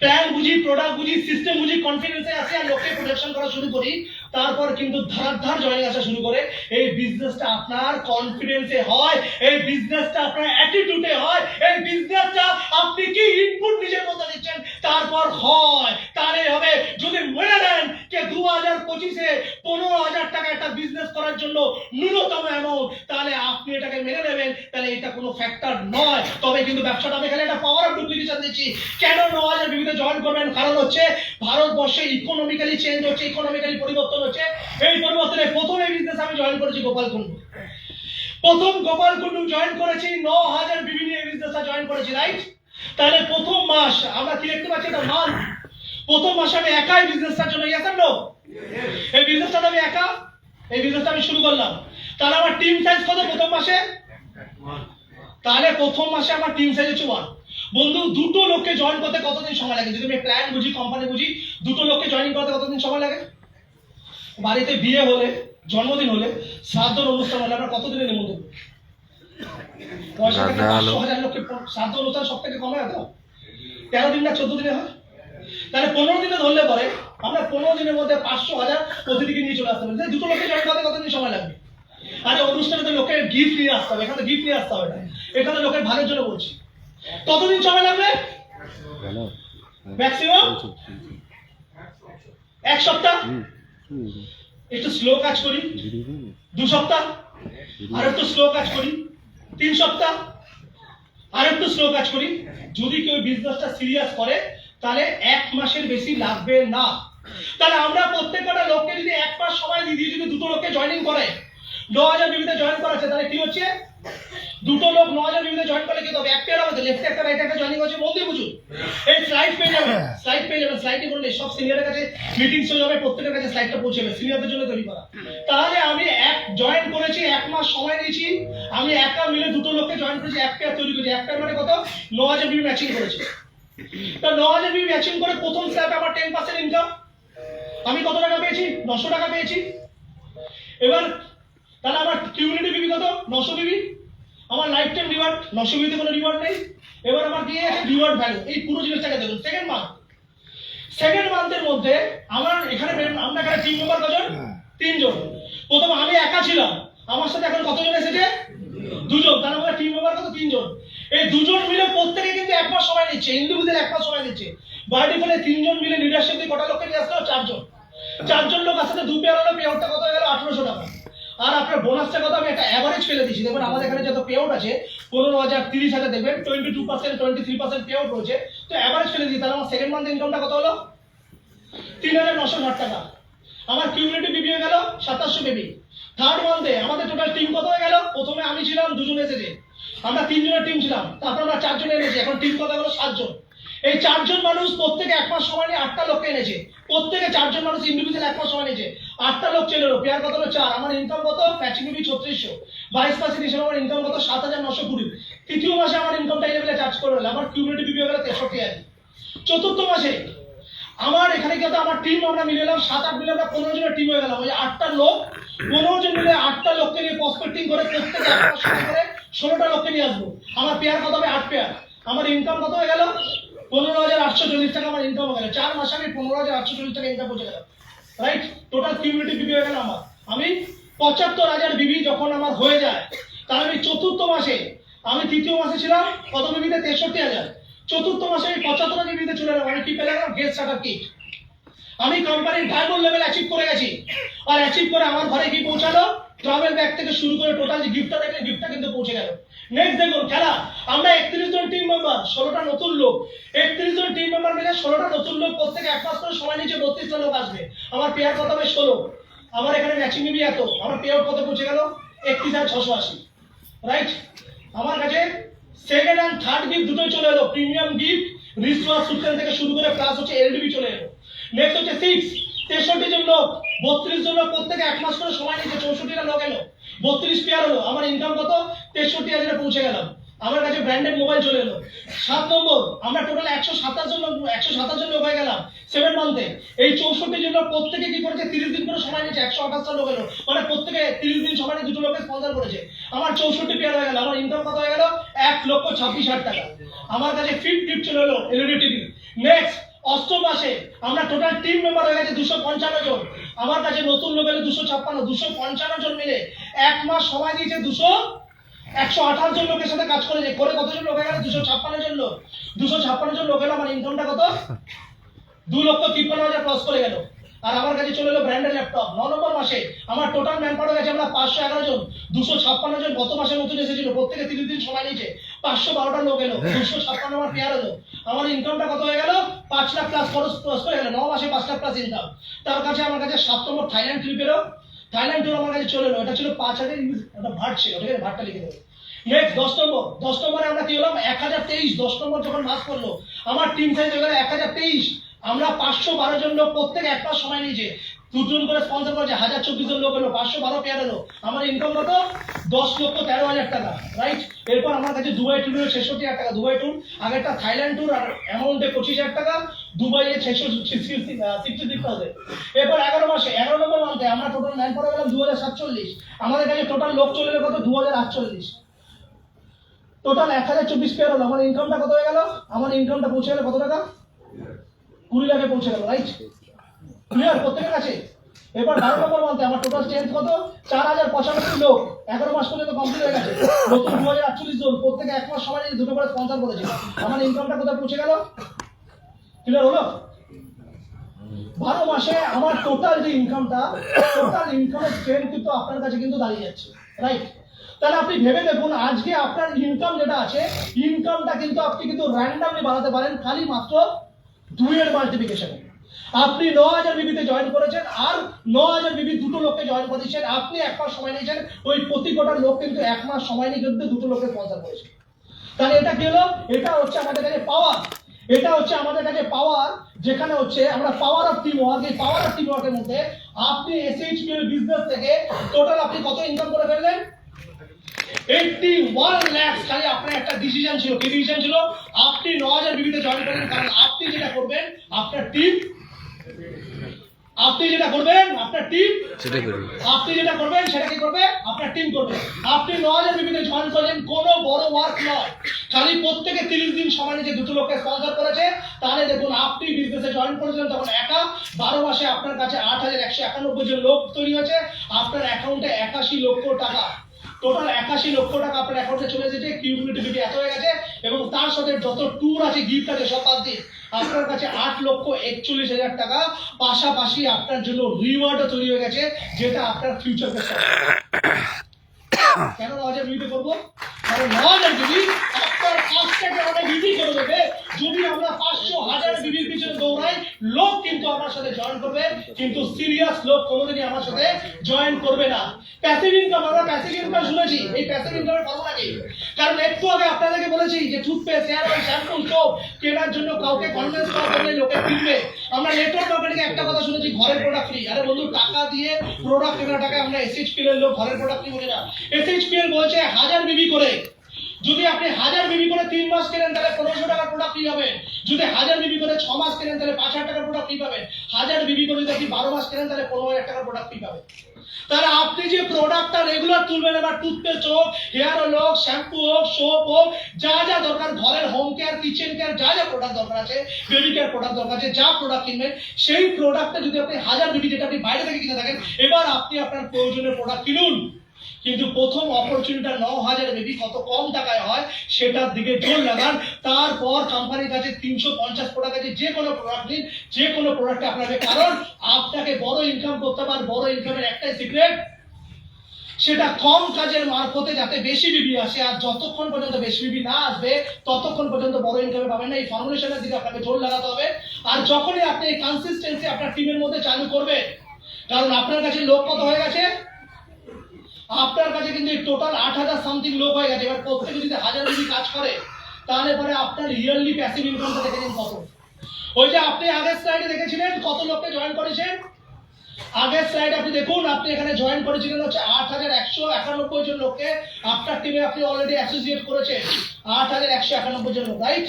প্ল্যান বুঝি, প্রোডাক্ট বুঝি, সিস্টেম বুঝি, কনফিডেন্সে আসি আর লোকে প্রোডাকশন করা শুরু করি। তারপর কিন্তু ধার জয়েনিং আসা শুরু করে। এই বিজনেসটা আপনার কনফিডেন্সে হয়, এই বিজনেসটা আপনার অ্যাটিটিউডে হয়, এই বিজনেসটা আপনি কি ইনপুট নিজের মধ্যে দিচ্ছেন তারপর হয়, তাহলে হবে। যদি মনে নেন যে 2025-এ 15,000 টাকা একটা বিজনেস করার জন্য ন্যূনতম অ্যামাউন্ট, তাহলে আপনি এটাকে মেনে নেবেন, তাহলে এটা কোনো ফ্যাক্টর নয়। তবে কিন্তু ব্যবসাটা আমি এখানে একটা পাওয়ার অফ ডুপ্লিকেশন দিচ্ছি। কেন 9,000 বিবিতে জয়েন করবেন? কারণ হচ্ছে ভারতবর্ষে ইকোনমিক্যালি চেঞ্জ হচ্ছে, ইকোনমিক্যালি পরিবর্তন হচ্ছে। এই পরিবর্তনে প্রথম এই বিজনেস আমি জয়েন করেছি গোপাল কুন্ডু। প্রথম গোপাল কুন্ডু জয়েন করেছি 9,000 বিবি নিয়ে বিজনেসটা জয়েন করেছি, রাইট? তাহলে প্রথম মাস আমরা কি দেখতে পাচ্ছি? এটা মান্থ। প্রথম মাসে আমি একাই বিজনেসটার জন্য এই বিজনেসটা আমি একা, এই বিজনেসটা আমি শুরু করলাম। তাহলে আমার টিম সাইজ কত প্রথম মাসে? তাহলে প্রথম মাসে আমার টিম সাইজ হচ্ছে 1। বন্ধু 2টো লোককে জয়েন করতে কতদিন সময় লাগে? যদি আমি প্ল্যান বুঝি, কোম্পানি বুঝি, 2টো লোককে জয়েন করতে কতদিন সময় লাগে? বাড়িতে বিয়ে হলে, জন্মদিন হলে, শ্রাদ্ধর অনুষ্ঠান হলে আমরা কতদিনে নিমন্ত্রণ? পয়সা থেকে 500,000 লোককে শ্রাদ্ধ অনুষ্ঠান সব থেকে কমে তো 13 দিন না 14 দিনে হয়। তাহলে 15 দিনে ধরলে পরে আমরা 15 দিনের মধ্যে 500,000 প্রতিদিকে নিয়ে চলে আসতে পারি। 2টো লোককে জয়েন করতে কতদিন সময় লাগবে? আরে অনুষ্ঠানে তো লোকের গিফট নিয়ে আসতে হবে, এখানে গিফট নিয়ে আসতে হবে না, এখানে লোকের ভালোর জন্য বলছি। কতদিন সময় লাগবে? ম্যাক্সিমাম 1 সপ্তাহ একটু স্লো কাজ করি, 2 সপ্তাহ আর একটু স্লো কাজ করি, 3 সপ্তাহ আর একটু স্লো কাজ করি। যদি কেউ বিজনেসটা সিরিয়াস করে তাহলে 1 মাসের বেশি লাগবে না। তাহলে আমরা প্রত্যেকটা লোককে যদি 1 মাস সময় দিয়ে যদি দুটো লোককে জয়েনিং করে 9000 বিবিতে জয়েন করাচ্ছে, তাহলে কি হচ্ছে? দুটো লোক 9000 বিবিতে জয়েন করলে কি হবে? একটা হবে, লেফট একটা রাইট একটা জয়েনিং হচ্ছে। মন দিয়ে বুঝুন, এই স্লাইড পেয়ে যাবেন, স্লাইডে করলে সব সিনিয়রের কাছে মিটিং হয়ে যাবে, প্রত্যেকের কাছে স্লাইডটা পৌঁছে যাবে, সিনিয়রদের জন্য তৈরি করা। তাহলে আমি জয়েন করেছি, 1 মাস সময় নিয়েছি, আমি একা মিলে দুটো লোককে জয়েন করেছি, এক পেয়ার তৈরি করেছি। এক পেয়ার মানে কত? 9000 বিবি ম্যাচিং করেছি। তা 9000 বিবি ম্যাচিং করে প্রথম স্ল্যাবে আমার 10% ইনকাম। আমি কত টাকা পেয়েছি? 900 টাকা পেয়েছি। এবার তাহলে আমার কিউমিউনিটি বিবি কত? 900 বিবি। আমার লাইফ টাইম রিওয়ার্ড 900 বিবিতে কোনো রিওয়ার্ড নেই। এবার আমার কি আছে? Reward value. এই পুরো জিনিসটাকে দেখুন। সেকেন্ড মান্থের মধ্যে আমার এখানে আমরা এখানে টিম মেম্বার কজন? 3 জন। প্রথম আমি একা ছিলাম, আমার সাথে এখন কতজন এসেছে? 2 জন। তাহলে আমরা টিম মেম্বার কত? 3 জন। এই 2 জন মিলে প্রত্যেকে কিন্তু 1 মাস সময় নিচ্ছে, ইন্ডিভিজুয়াল 1 মাস সময় নিচ্ছে। বাই ডিফল্টে 3 জন মিলে লিডারশিপ দিয়ে কটা লোককে নিয়ে আসলো? 4 জন। 4 জন লোক আসলে 2 পেয়ার হলো, পেয়ারটা কত হয়ে গেল? 1800 টাকা। আর আপনার বোনাসটা কত? আমি একটা এভারেজ ফেলে দিয়েছি। দেখুন আমাদের এখানে যত পেআউট আছে 15000 30000 দেখবেন 22% 23% পেআউট রয়েছে, তো এভারেজ ফেলে দিই। তাহলে আমার সেকেন্ড মান্থ ইনকামটা কত হলো? 3960 টাকা। আমার কিউমিউনিটি বিবি হয়ে গেল 2700 বিবি। থার্ড মান্থে আমাদের টোটাল টিম কত হয়ে গেল? প্রথমে আমি ছিলাম, 2 জন এসেছে, আমরা 3 জনের টিম ছিলাম, তারপর আমরা 4 জন এনেছি, এখন টিম কত হলো? 7 জন। এই 4 জন মানুষ প্রত্যেকে 1 মাস সময় নিয়ে 8টা লোককে এনেছে। প্রত্যেকে 4 জন মানুষ ইন্ডিভিজুয়াল 1 মাস সময় নিয়েছে, 8টা লোক চলে এলো। পেয়ার কত হলো? 4। আমার ইনকাম কত? ম্যাচিং বিবি 3600, 22% হিসেবে আমার ইনকাম কত? 7920। তৃতীয় মাসে আমার ইনকামটা এই লেভেলে চার্জ করে হলো, আমার কিউমিউনিটি বিবি হয়ে গেল 63000। চতুর্থ মাসে আমার এখানে কি হতো? আমার টিম আমরা মিলে এলাম 7-8 মিলে আমরা 15 জনের টিম হয়ে গেলাম। ওই 8টা লোক 15 জন মিলে 8টা লোককে নিয়ে প্রসপেক্টিং করে প্রত্যেকে 1 মাস সময় করে 16টা লোককে নিয়ে আসবো। আমার পেয়ার কত হবে? 8 পেয়ার। আমার ইনকাম কত হয়ে গেল? 15840 টাকা আমার ইনকাম হয়ে গেল। 4 মাসে আমি 15840 টাকা ইনকাম পৌঁছে গেলাম। রাইট? টোটাল কিউমিউনিটি বিবি হয়ে গেল আমার। আমি 75000 বিবি যখন আমার হয়ে যায়, তাহলে আমি চতুর্থ মাসে, আমি তৃতীয় মাসে ছিলাম কত বিবিতে? 63000। চতুর্থ মাসে আমি 75000 বিবিতে চলে এলাম। আমি কি পেয়ে গেলাম? Guest starter kit. আমি কোম্পানির ডায়মন্ড লেভেল অ্যাচিভ করে গেছি। আর অ্যাচিভ করে আমার ঘরে কি পৌঁছালো? ট্রাভেল ব্যাগ থেকে শুরু করে টোটাল যে গিফটটা দেখলেন, গিফটটা কিন্তু পৌঁছে গেল। নেক্সট দেখুন খেলা, আমরা 31 জন টিম মেম্বার, 16টা নতুন লোক। 31 জন টিম মেম্বার মিলে 16টা নতুন লোক, প্রত্যেকে 1 মাস করে সময় নিচ্ছে, 32টা লোক আসবে। আমার পেয়ার কত হবে? 16। আমার এখানে ম্যাচিং বিবি এত, আমার পেয়ার কত পৌঁছে গেল? 31680। রাইট? আমার কাছে সেকেন্ড এন্ড থার্ড গিফট দুটোই চলে এলো। প্রিমিয়াম গিফট রিস্ট ওয়াচ সুটকেন থেকে শুরু করে প্লাস হচ্ছে এলডিবি চলে এলো। নেক্সট হচ্ছে 6 63 জন লোক, 32 জন লোক, প্রত্যেকে 1 মাস করে সময় নিচ্ছে, 64টা লোক এলো, 32 পেয়ার হলো। আমার ইনকাম কত? 63000 এ পৌঁছে গেলাম। আমার কাছে ব্র্যান্ডেড মোবাইল চলে এলো। 7 নম্বর, আমরা টোটাল 127 জন লোক, 127 জন লোক হয়ে গেলাম 7 মান্থে। এই 64 জন লোক প্রত্যেকে কি করেছে? 30 দিন করে সময় নিচ্ছে, 128টা লোক এলো, মানে প্রত্যেকে 30 দিন সময় নিয়ে দুটো লোককে স্পন্সর করেছে। আমার 64 পেয়ার হয়ে গেল। আমার ইনকাম কত হয়ে গেল? 1,26,000 টাকা। আমার কাছে ফিফথ গিফট চলে এলো, এলইডি টিভি। নেক্সট অষ্টম মাসে আমরা টোটাল টিম মেম্বার হয়ে গেছে 255 জন। আমার কাছে নতুন লোক এলো 256, 255 জন মিলে 1 মাস সময় দিয়েছে। 128 জন লোকের সাথে কাজ করেছে, করে কতজন লোক হয়ে গেল? 256 জন লোক। 256 জন লোক এলো, আমার ইনকামটা কত? 2,53,000 ক্রস করে গেল। আর আমার কাছে চলে এলো ব্র্যান্ডেড ল্যাপটপ। 9 নম্বর মাসে আমার টোটাল ম্যান পাওয়ার গেছে আমরা 511 জন। 256 জন গত মাসে নতুন এসেছিল, প্রত্যেকে 30 দিন সময় নিয়েছে, 512টা লোক এলো, 256 আমার পেয়ার হলো। আমার ইনকামটা কত হয়ে গেল? 5 লাখ প্লাস খরচ করে গেল। 9 মাসে 5 লাখ প্লাস ইনকাম। তার কাছে আমার কাছে 7 নম্বর থাইল্যান্ড ট্রিপ এলো। থাইল্যান্ড ট্যুর আমার কাছে চলে এলো, এটা ছিল 5000 একটা ভাট ছিল, ঠিক আছে? ভাটটা লিখে দেবো। নেক্সট 10 নম্বর, 10 নম্বরে আমরা কি হলাম? 1023। 10 নম্বর যখন মাস করলো, আমার টিম সাইজ হয়ে গেল 1023। আমরা 512 জন লোক, প্রত্যেকে 1 মাস সময় নিয়েছে, 2 জন করে স্পন্সর করেছে, 1024 জন লোক এলো, 512 পেয়ার এলো। আমার ইনকাম কত? 10,13,000 টাকা। রাইট? এরপর আমার কাছে দুবাই ট্যুর 66,000 টাকা। দুবাই ট্যুর আগেরটা থাইল্যান্ড ট্যুর, আর অ্যামাউন্টে 25,000 টাকা। দুবাইয়ে 66,000। এরপর 11 মাসে, 11 নম্বর মান্থে আমরা টোটাল ম্যান পাওয়ার গেলাম 2047। আমাদের কাছে টোটাল লোক চলে এলো কত? 2048। টোটাল 1024 পেয়ার হলো। আমার ইনকামটা কত হয়ে গেল? আমার ইনকামটা পৌঁছে গেল কত টাকা? 20 লাখে পৌঁছে গেল। রাইট? ক্লিয়ার প্রত্যেকের কাছে? এবার 12 নম্বর মান্থে আমার টোটাল স্ট্রেংথ কত? 4095 লোক, 11 মাস পর্যন্ত কমপ্লিট হয়ে গেছে। নতুন 2048 জন, প্রত্যেকে 1 মাস সময় নিয়ে দুটো করে স্পন্সর করেছে। আমার ইনকামটা কোথায় পৌঁছে গেল? ক্লিয়ার হলো? 12 মাসে আমার টোটাল যে ইনকামটা, টোটাল ইনকামের ট্রেন্ড কিন্তু আপনার কাছে কিন্তু দাঁড়িয়ে যাচ্ছে, রাইট? তাহলে আপনি ভেবে দেখুন, আজকে আপনার ইনকাম যেটা আছে, ইনকামটা কিন্তু আপনি কিন্তু র্যান্ডামলি বাড়াতে পারেন খালি মাত্র 2 এর মাল্টিপ্লিকেশনে। আপনি 9000 বিবিতে জয়েন করেছেন, আর 9000 বিবি দুটো লোককে জয়েন করেছেন। আপনি 1 মাস সময় নিয়েছেন, ওই প্রতি কোটার লোক কিন্তু 1 মাস সময় নিয়ে কিন্তু দুটো লোককে স্পন্সর করেছে। তাহলে এটা কি হলো? এটা হচ্ছে আমাদের কাছে পাওয়ার। এটা হচ্ছে আমাদের কাছে পাওয়ার, যেখানে হচ্ছে আমরা পাওয়ার অফ টিম ওয়ার্ক। এই পাওয়ার অফ টিম ওয়ার্কের মধ্যে আপনি SHPL বিজনেস থেকে টোটাল আপনি কত ইনকাম করে ফেললেন? 81 লাখ। খালি আপনার একটা ডিসিশন ছিল। কি ডিসিশন ছিল? আপনি 9000 বিবিতে জয়েন করেন, কারণ আপনি যেটা করবেন আপনার টিম, আপনি যেটা করবেন আপনার টিম, সেটাই করবি। আপনি যেটা করবেন সেটা কি করবে? আপনার টিম করবে। আপনি 9000 বিবিতে জয়েন করলেন, কোনো বড় ওয়ার্ক নয়, খালি প্রত্যেকে 30 দিন সময় নিয়ে দুটো লোককে স্পন্সর করেছে। তাহলে দেখুন, আপনি বিজনেসে জয়েন করেছিলেন তখন একা, 12 মাসে আপনার কাছে 8191 জন লোক তৈরি হয়েছে। আপনার অ্যাকাউন্টে 81 লক্ষ টাকা, টোটাল 81 লক্ষ টাকা আপনার অ্যাকাউন্টে চলে এসেছে। কিউবিলিটি বিবি এত হয়ে গেছে, এবং তার সাথে যত ট্যুর আছে, গিফট আছে, সব বাদ দিয়ে আপনার কাছে 8,41,000 টাকা পাশাপাশি আপনার জন্য রিওয়ার্ডও তৈরি হয়ে গেছে, যেটা আপনার ফিউচারকে কেন 9000 বিবি করবো? কারণ 9000 বিবি আপনার কাজটাকে অনেক ইজি করে দেবে। যদি আমরা 500,000 বিবির পিছনে দৌড়াই, লোক কিন্তু আমার সাথে জয়েন করবে, কিন্তু সিরিয়াস লোক কোনোদিনই আমার সাথে জয়েন করবে না। প্যাসিভ ইনকাম, আমরা প্যাসিভ ইনকাম শুনেছি। এই প্যাসিভ ইনকামের কথা নাকি? কারণ একটু আগে আপনাদেরকে বলেছি যে toothpaste, hair oil, shampoo, soap কেনার জন্য কাউকে কনভিন্স করার জন্য লোকে কিনবে। আমরা নেটওয়ার্ক মার্কেটিং একটা কথা শুনেছি, ঘরের প্রোডাক্ট ফ্রি। আরে বন্ধু, টাকা দিয়ে প্রোডাক্ট কেনার টাকা আমরা SHPL এর লোক ঘরের প্রোডাক্ট ফ্রি বলি না। SHPL বলছে 1000 বিবি করে। যদি আপনি 1000 বিবি করে 3 মাস কেনেন তাহলে 1500 টাকার প্রোডাক্ট ফ্রি পাবেন। যদি 1000 বিবি করে 6 মাস কেনেন তাহলে 5000 টাকার প্রোডাক্ট ফ্রি পাবেন। 1000 বিবি করে যদি আপনি 12 মাস কেনেন তাহলে 15000 টাকার প্রোডাক্ট ফ্রি পাবেন। তাহলে আপনি যে প্রোডাক্টটা রেগুলার তুলবেন, এবার টুথপেস্ট হোক, হেয়ার অয়েল হোক, শ্যাম্পু হোক, সোপ হোক, যা যা দরকার, ঘরের হোম কেয়ার, কিচেন কেয়ার, যা যা প্রোডাক্ট দরকার আছে, বেবি কেয়ার প্রোডাক্ট দরকার আছে, যা প্রোডাক্ট কিনবেন, সেই প্রোডাক্টটা যদি আপনি 1000 বিবি যেটা আপনি বাইরে থেকে কিনে থাকেন, এবার আপনি আপনার প্রয়োজনীয় প্রোডাক্ট কিনুন। কিন্তু প্রথম অপরচুনিটিটা 9000 বিবি কত কম টাকায় হয় সেটার দিকে জোর লাগান। তারপর কোম্পানির কাছে 350 প্রোডাক্ট আছে, যে কোনো প্রোডাক্ট নিন, যে কোনো প্রোডাক্টে আপনাকে, কারণ আপনাকে বড় ইনকাম করতে হবে। আর বড় ইনকামের একটাই সিক্রেট, সেটা কম কাজের মারফতে যাতে বেশি বিবি আসে। আর যতক্ষণ পর্যন্ত বেশি বিবি না আসবে ততক্ষণ পর্যন্ত বড় ইনকামে পাবেন না। এই ফর্মুলেশনের দিকে আপনাকে জোর লাগাতে হবে। আর যখনই আপনি এই কনসিস্টেন্সি আপনার টিমের মধ্যে চালু করবেন, কারণ আপনার কাছে লোক কত হয়ে গেছে? আপনার কাছে কিন্তু টোটাল 8000 সামথিং লোক হয়ে গেছে। এবার প্রত্যেকে যদি 1000 বিবি কাজ করে, তাহলে পরে আপনার ইয়ারলি প্যাসিভ ইনকামটা দেখে নিন কত। ওই যে আপনি আগের স্লাইডে দেখেছিলেন কত লোককে জয়েন করেছেন, আগের স্লাইড আপনি দেখুন, আপনি এখানে জয়েন করেছিলেন হচ্ছে 8191 জন লোককে। আপনার টিমে আপনি অলরেডি অ্যাসোসিয়েট করেছেন 8191 জন লোক, রাইট?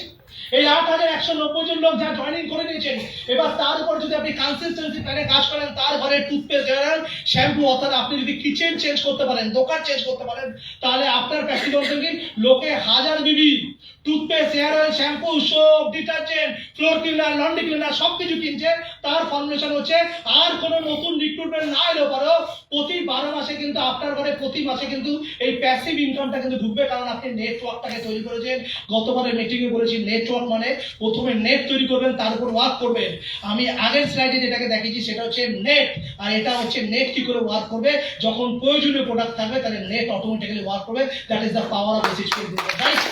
এই 8190 জন লোক যা জয়েনিং করে নিয়েছেন, এবার তার উপর যদি আপনি কনসিস্টেন্সি প্ল্যানে কাজ করেন, তার ঘরে টুথপেস্ট, হেয়ার অয়েল, শ্যাম্পু, অর্থাৎ আপনি যদি কিচেন চেঞ্জ করতে পারেন, দোকান চেঞ্জ করতে পারেন, তাহলে আপনার প্যাসিভ ইনকাম কি? লোকে 1000 বিবি toothpaste, hair oil, shampoo, soap, detergent, floor cleaner, laundry cleaner সবকিছু কিনছে। তার ফর্মুলেশন হচ্ছে, আর কোনো নতুন রিক্রুটমেন্ট না এলেও পারো, প্রতি 12 মাসে কিন্তু আপনার ঘরে প্রতি মাসে কিন্তু এই প্যাসিভ ইনকামটা কিন্তু ঢুকবে। কারণ আপনি নেটওয়ার্কটাকে তৈরি করেছেন। গতবারের মিটিংয়ে বলেছি, নেটওয়ার্ক মানে প্রথমে নেট তৈরি করবেন, তার উপর ওয়ার্ক করবেন। আমি আগের স্লাইডে যেটাকে দেখিয়েছি সেটা হচ্ছে নেট, আর এটা হচ্ছে নেট কি করে ওয়ার্ক করবে। যখন প্রয়োজনীয় প্রোডাক্ট থাকবে তাহলে নেট অটোমেটিক্যালি ওয়ার্ক করবে। That is the power of SHPL business, right?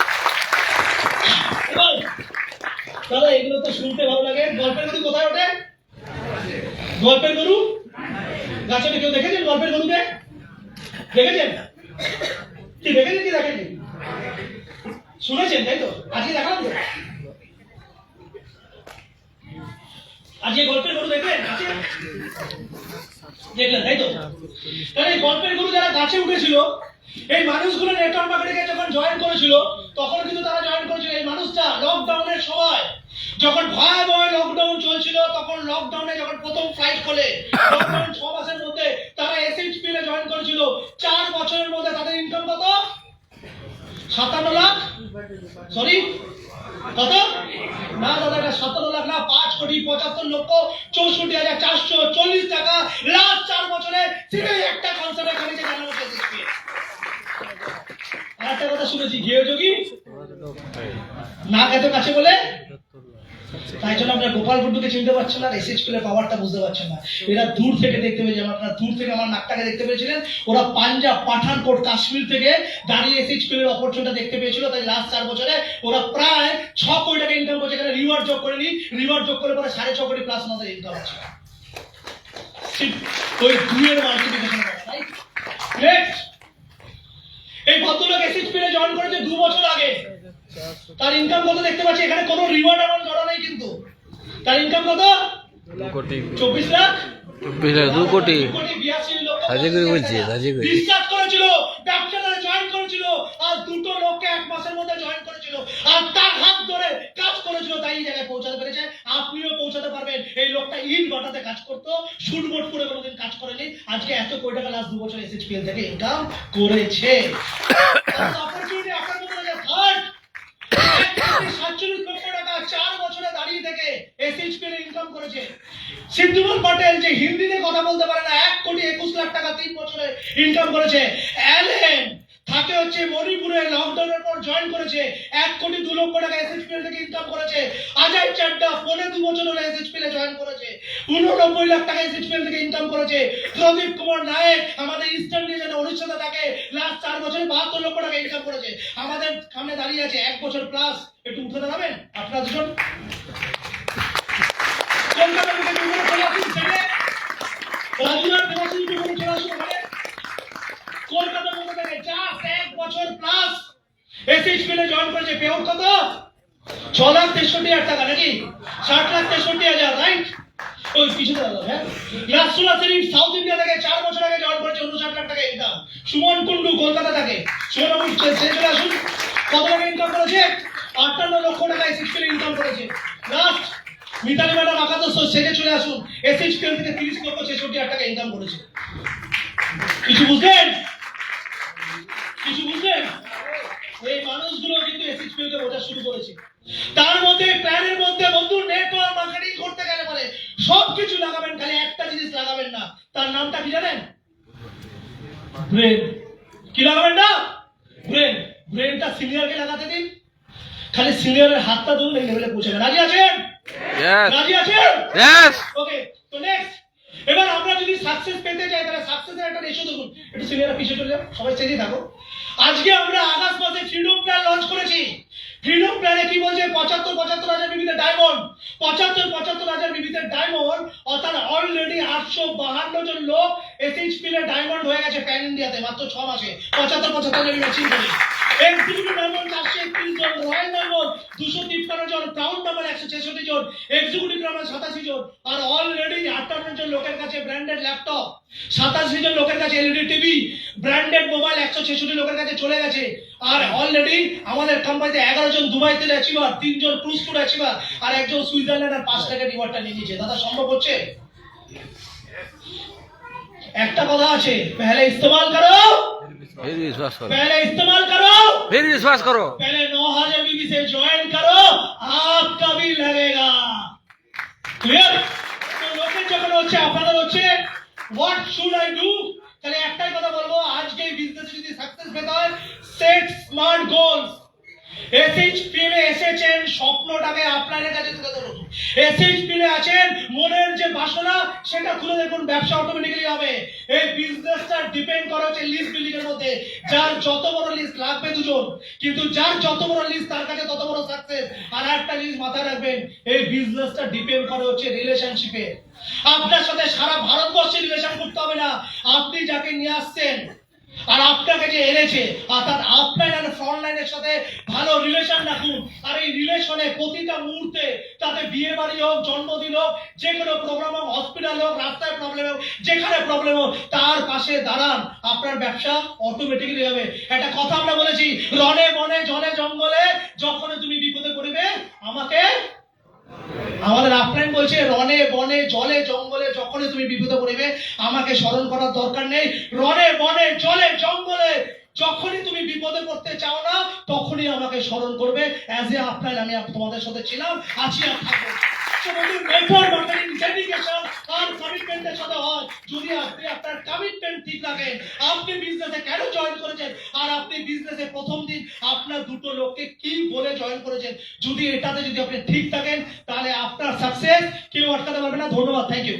তাহলে এগুলো তো শুনতে ভালো লাগে। গল্পের গরু কোথায় ওঠে? গল্পের গরু গাছে কেউ দেখেছেন? গল্পের গরুকে দেখেছেন? কি দেখেছেন কি দেখেননি? শুনেছেন, তাই তো? আজকে দেখালাম তো। আজকে গল্পের গরু দেখলেন? দেখলেন, তাই তো? তাহলে এই গল্পের গরু যারা গাছে উঠেছিল, এই মানুষগুলো নেটওয়ার্ক মার্কেটিংয়ে যখন জয়েন করেছিল, তখন কিন্তু তারা জয়েন করেছিল এই মানুষটা লকডাউনের সময়, যখন ভয়াবহ লকডাউন চলছিল। তখন লকডাউনে যখন প্রথম ফ্লাইট খোলে, লকডাউন 6 মাসের মধ্যে তারা SHPL এ জয়েন করেছিল। 4 বছরের মধ্যে তাদের ইনকাম কত? 57 লাখ। সরি, কত? না দাদা, এটা 17 লাখ না, 5,75,74,64,440 টাকা লাস্ট 4 বছরে শুধু একটা কনসার্টে খালিছে জানানো হয়েছে। আরেকটা কথা শুনেছি, গেও যোগী না এত কাছে বলে। তাই জন্য আপনারা গোপাল গুড্ডুকে চিনতে পারছেন না, এসএইচপিএল এর পাওয়ারটা বুঝতে পারছেন না। এরা দূর থেকে দেখতে পেয়েছে, আপনারা দূর থেকে আমার নাকটাকে দেখতে পেয়েছিলেন, ওরা পাঞ্জাব পাঠানকোট কাশ্মীর থেকে দাঁড়িয়ে এসএইচপিএল এর অপরচুনিটি দেখতে পেয়েছিল। তাই লাস্ট 4 বছরে ওরা প্রায় 6 কোটি টাকা ইনকাম করছে। এখানে রিওয়ার্ড যোগ করে নি, রিওয়ার্ড যোগ করে পরে 6.5 কোটি প্লাস আমাদের ইনকাম আছে। ওই দুইয়ের মাল্টিপ্লিকেশন করা, রাইট? নেক্সট, এই ভদ্রলোক এসএইচপিএল এ জয়েন করেছে 2 বছর আগে। তার ইনকাম কত দেখতে পাচ্ছি, এখানে কোনো রিওয়ার্ড আমার জড়া নেই, কিন্তু তার ইনকাম কত? 24 লাখ 2 কোটি 82 লক্ষ। সাজে করে বলছি, সাজে করে। রিসার্চ করেছিল, ব্যবসাদারে জয়েন করেছিল, আর 2টো লোককে 1 মাসের মধ্যে জয়েন করেছিল, আর তার হাত ধরে কাজ করেছিল, তাই এই জায়গায় পৌঁছাতে পেরেছে। আপনিও পৌঁছাতে পারবেন। এই লোকটা ইট বাটাতে কাজ করতো, শুটবোর্ড করে কোনোদিন কাজ করেনি, আজকে এত কোটি টাকা লাস্ট 2 বছর এসএইচপিএল থেকে ইনকাম করেছে। অপরচুনিটি আপনার মধ্যে আছে। থার্ড, 1.47 লক্ষ টাকা 4 বছরে দাঁড়িয়ে থেকে এসএইচপিএল ইনকাম করেছে। সিদ্ধুমন পাটেল যে হিন্দিতে কথা বলতে পারে না, 1.21 লাখ টাকা 3 বছরে ইনকাম করেছে। অ্যালেন থাকে হচ্ছে মণিপুরে, লকডাউনের পর জয়েন করেছে, 1.2 লক্ষ টাকা এসএইচপিএল থেকে ইনকাম করেছে। অজয় চাড্ডা 2.5 বছর হলে এসএইচপিএল এ জয়েন করেছে, 89 লাখ টাকা এসএইচপিএল থেকে ইনকাম করেছে। প্রদীপ কুমার নায়ক আমাদের ইস্টার্ন রিজনে ওড়িশাতে থাকে, লাস্ট 4 বছরে 72 লক্ষ টাকা ইনকাম করেছে। আমাদের সামনে দাঁড়িয়ে আছে 1 বছর প্লাস। একটু উঠে দাঁড়াবেন আপনারা দুজন। কলকাতা থেকে দুজন চলে আসুন, ছেড়ে রাজুদার দেবাশিস দুজন চলে আসুন ওখানে। কলকাতা থেকে জাস্ট 1 বছর প্লাস এসএইচপিএল এ জয়েন করেছে। পেআউট কত? 6,63,000 টাকা, নাকি 60,63,000, রাইট? ওই পিছনে দাঁড়াও। হ্যাঁ, রাসুলা সেরিফ সাউথ ইন্ডিয়া থেকে 4 বছর আগে জয়েন করেছে, 59 লাখ টাকা ইনকাম। সুমন কুন্ডু কলকাতা থেকে, সুমন বাবু চলে আসুন। কত টাকা ইনকাম করেছে? 58 লক্ষ টাকা এসএইচপিএল ইনকাম করেছে। লাস্ট মিতালি ম্যাডাম আকাশ সেজে চলে আসুন, এসএইচপিএল থেকে 30 লক্ষ 66,000 টাকা ইনকাম করেছে। কিছু বুঝলেন? কিছু বুঝলেন? এই মানুষগুলো কিন্তু এসএইচপিএল কে বোঝা শুরু করেছে। তার মধ্যে প্ল্যানের মধ্যে বন্ধু নেটওয়ার্ক মার্কেটিং করতে গেলে পরে সবকিছু লাগাবেন, খালি একটা জিনিস লাগাবেন না। তার নামটা কি জানেন? ব্রেন। কি লাগাবেন না? ব্রেন। ব্রেনটা সিনিয়রকে লাগাতে দিন, খালি সিনিয়রের হাতটা ধরুন, এই লেভেলে পৌঁছাবেন। রাজি আছেন? রাজি আছেন? ওকে, তো নেক্সট, এবার আমরা যদি সাকসেস পেতে চাই তাহলে সাকসেসের একটা রেশিও দেখুন। একটু সিনিয়ররা পিছিয়ে চলে যাও, সবাই স্টেজে থাকো। আজকে আমরা আগস্ট মাসে ফ্রিডম প্ল্যান লঞ্চ করেছি। ফ্রিডম প্ল্যানে কি বলছে? 75,000 বিবিতে ডায়মন্ড, 75,000 বিবিতে ডায়মন্ড, অর্থাৎ অলরেডি 852 জন লোক এসএইচপিএল এর ডায়মন্ড হয়ে গেছে প্যান ইন্ডিয়াতে মাত্র 6 মাসে। 75,000 ম্যাচিং করে এক্সিকিউটিভ ডায়মন্ড 431 জন, রয়্যাল ডায়মন্ড 253 জন, ক্রাউন ডায়মন্ড 166 জন, এক্সিকিউটিভ ডায়মন্ড 87 জন, আর অলরেডি 58 জন লোকের কাছে ব্র্যান্ডেড ল্যাপটপ, 87 জন লোকের কাছে এলইডি টিভি, ব্র্যান্ডেড মোবাইল 166 লোকের কাছে চলে গেছে। আর অলরেডি আমাদের কোম্পানিতে 11 জন দুবাই তেলে অ্যাচিভার, 3 জন ক্রুজ ট্যুর অ্যাচিভার, আর 1 জন সুইজারল্যান্ড আর 5 টাকা রিওয়ার্ডটা নিয়ে নিয়েছে। দাদা সম্ভব হচ্ছে? একটা কথা আছে, पहले इस्तेमाल करो, फिर विश्वास करो, पहले इस्तेमाल करो, फिर विश्वास करो, पहले 9,000 बीबी से ज्वाइन करो, आपका भी लगेगा। क्लियर? तो লোকের যখন হচ্ছে, আপনাদের হচ্ছে হোয়াট শুড আই ডু, তাহলে একটাই কথা বলবো, আজকে এই বিজনেসে যদি সাকসেস পেতে হয়, সেট স্মার্ট গোলস। এসএইচপিএল এ এসেছেন স্বপ্নটাকে আপনাদের কাছে তুলে ধরুন। এসএইচপিএল এ আছেন, মনের যে বাসনা সেটা খুলে দেখুন, ব্যবসা অটোমেটিক্যালি হবে। এই বিজনেসটা ডিপেন্ড করে হচ্ছে লিস্ট বিল্ডিং এর মধ্যে। যার যত বড় লিস্ট লাগবে দুজন, কিন্তু যার যত বড় লিস্ট তার কাছে তত বড় সাকসেস। আর একটা জিনিস মাথায় রাখবেন, এই বিজনেসটা ডিপেন্ড করে হচ্ছে রিলেশনশিপে। আপনার সাথে সারা ভারতবর্ষে রিলেশন করতে হবে না, আপনি যাকে নিয়ে আসছেন আর আপনাকে যে এনেছে, অর্থাৎ আপনার ফ্রন্ট লাইনের সাথে ভালো রিলেশন রাখুন। আর এই রিলেশনে প্রতিটা মুহূর্তে, তাতে বিয়ে বাড়ি হোক, জন্মদিন হোক, যে কোনো প্রোগ্রাম হোক, হসপিটাল হোক, রাস্তায় প্রবলেম হোক, যেখানে প্রবলেম হোক, তার পাশে দাঁড়ান, আপনার ব্যবসা অটোমেটিক্যালি হবে। একটা কথা আমরা বলেছি, রনে বনে জলে জঙ্গলে যখন তুমি বিপদে পড়বে আমাকে, আমাদের আফলাইন বলছে রনে বনে জলে জঙ্গলে যখনই তুমি বিপদে পড়বে আমাকে স্মরণ করার দরকার নেই। রনে বনে জলে জঙ্গলে যখনই তুমি বিপদে পড়তে চাও না, তখনই আমাকে স্মরণ করবে। অ্যাজ এ আফলাইন আমি তোমাদের সাথে ছিলাম, আছি আর থাকবো। নেটওয়ার্ক মার্কেটিং ডেডিকেশন আর কমিটমেন্টের সাথে হয়। যদি আপনি আপনার কমিটমেন্ট ঠিক রাখেন, আপনি বিজনেসে কেন জয়েন করেছেন আর আপনি আপনি বিজনেসে প্রথম দিন আপনার দুটো লোককে কি বলে জয়েন করেছেন, যদি এটাতে যদি আপনি ঠিক থাকেন তাহলে আপনার সাকসেস কেউ আটকাতে পারবে না। ধন্যবাদ, থ্যাংক ইউ।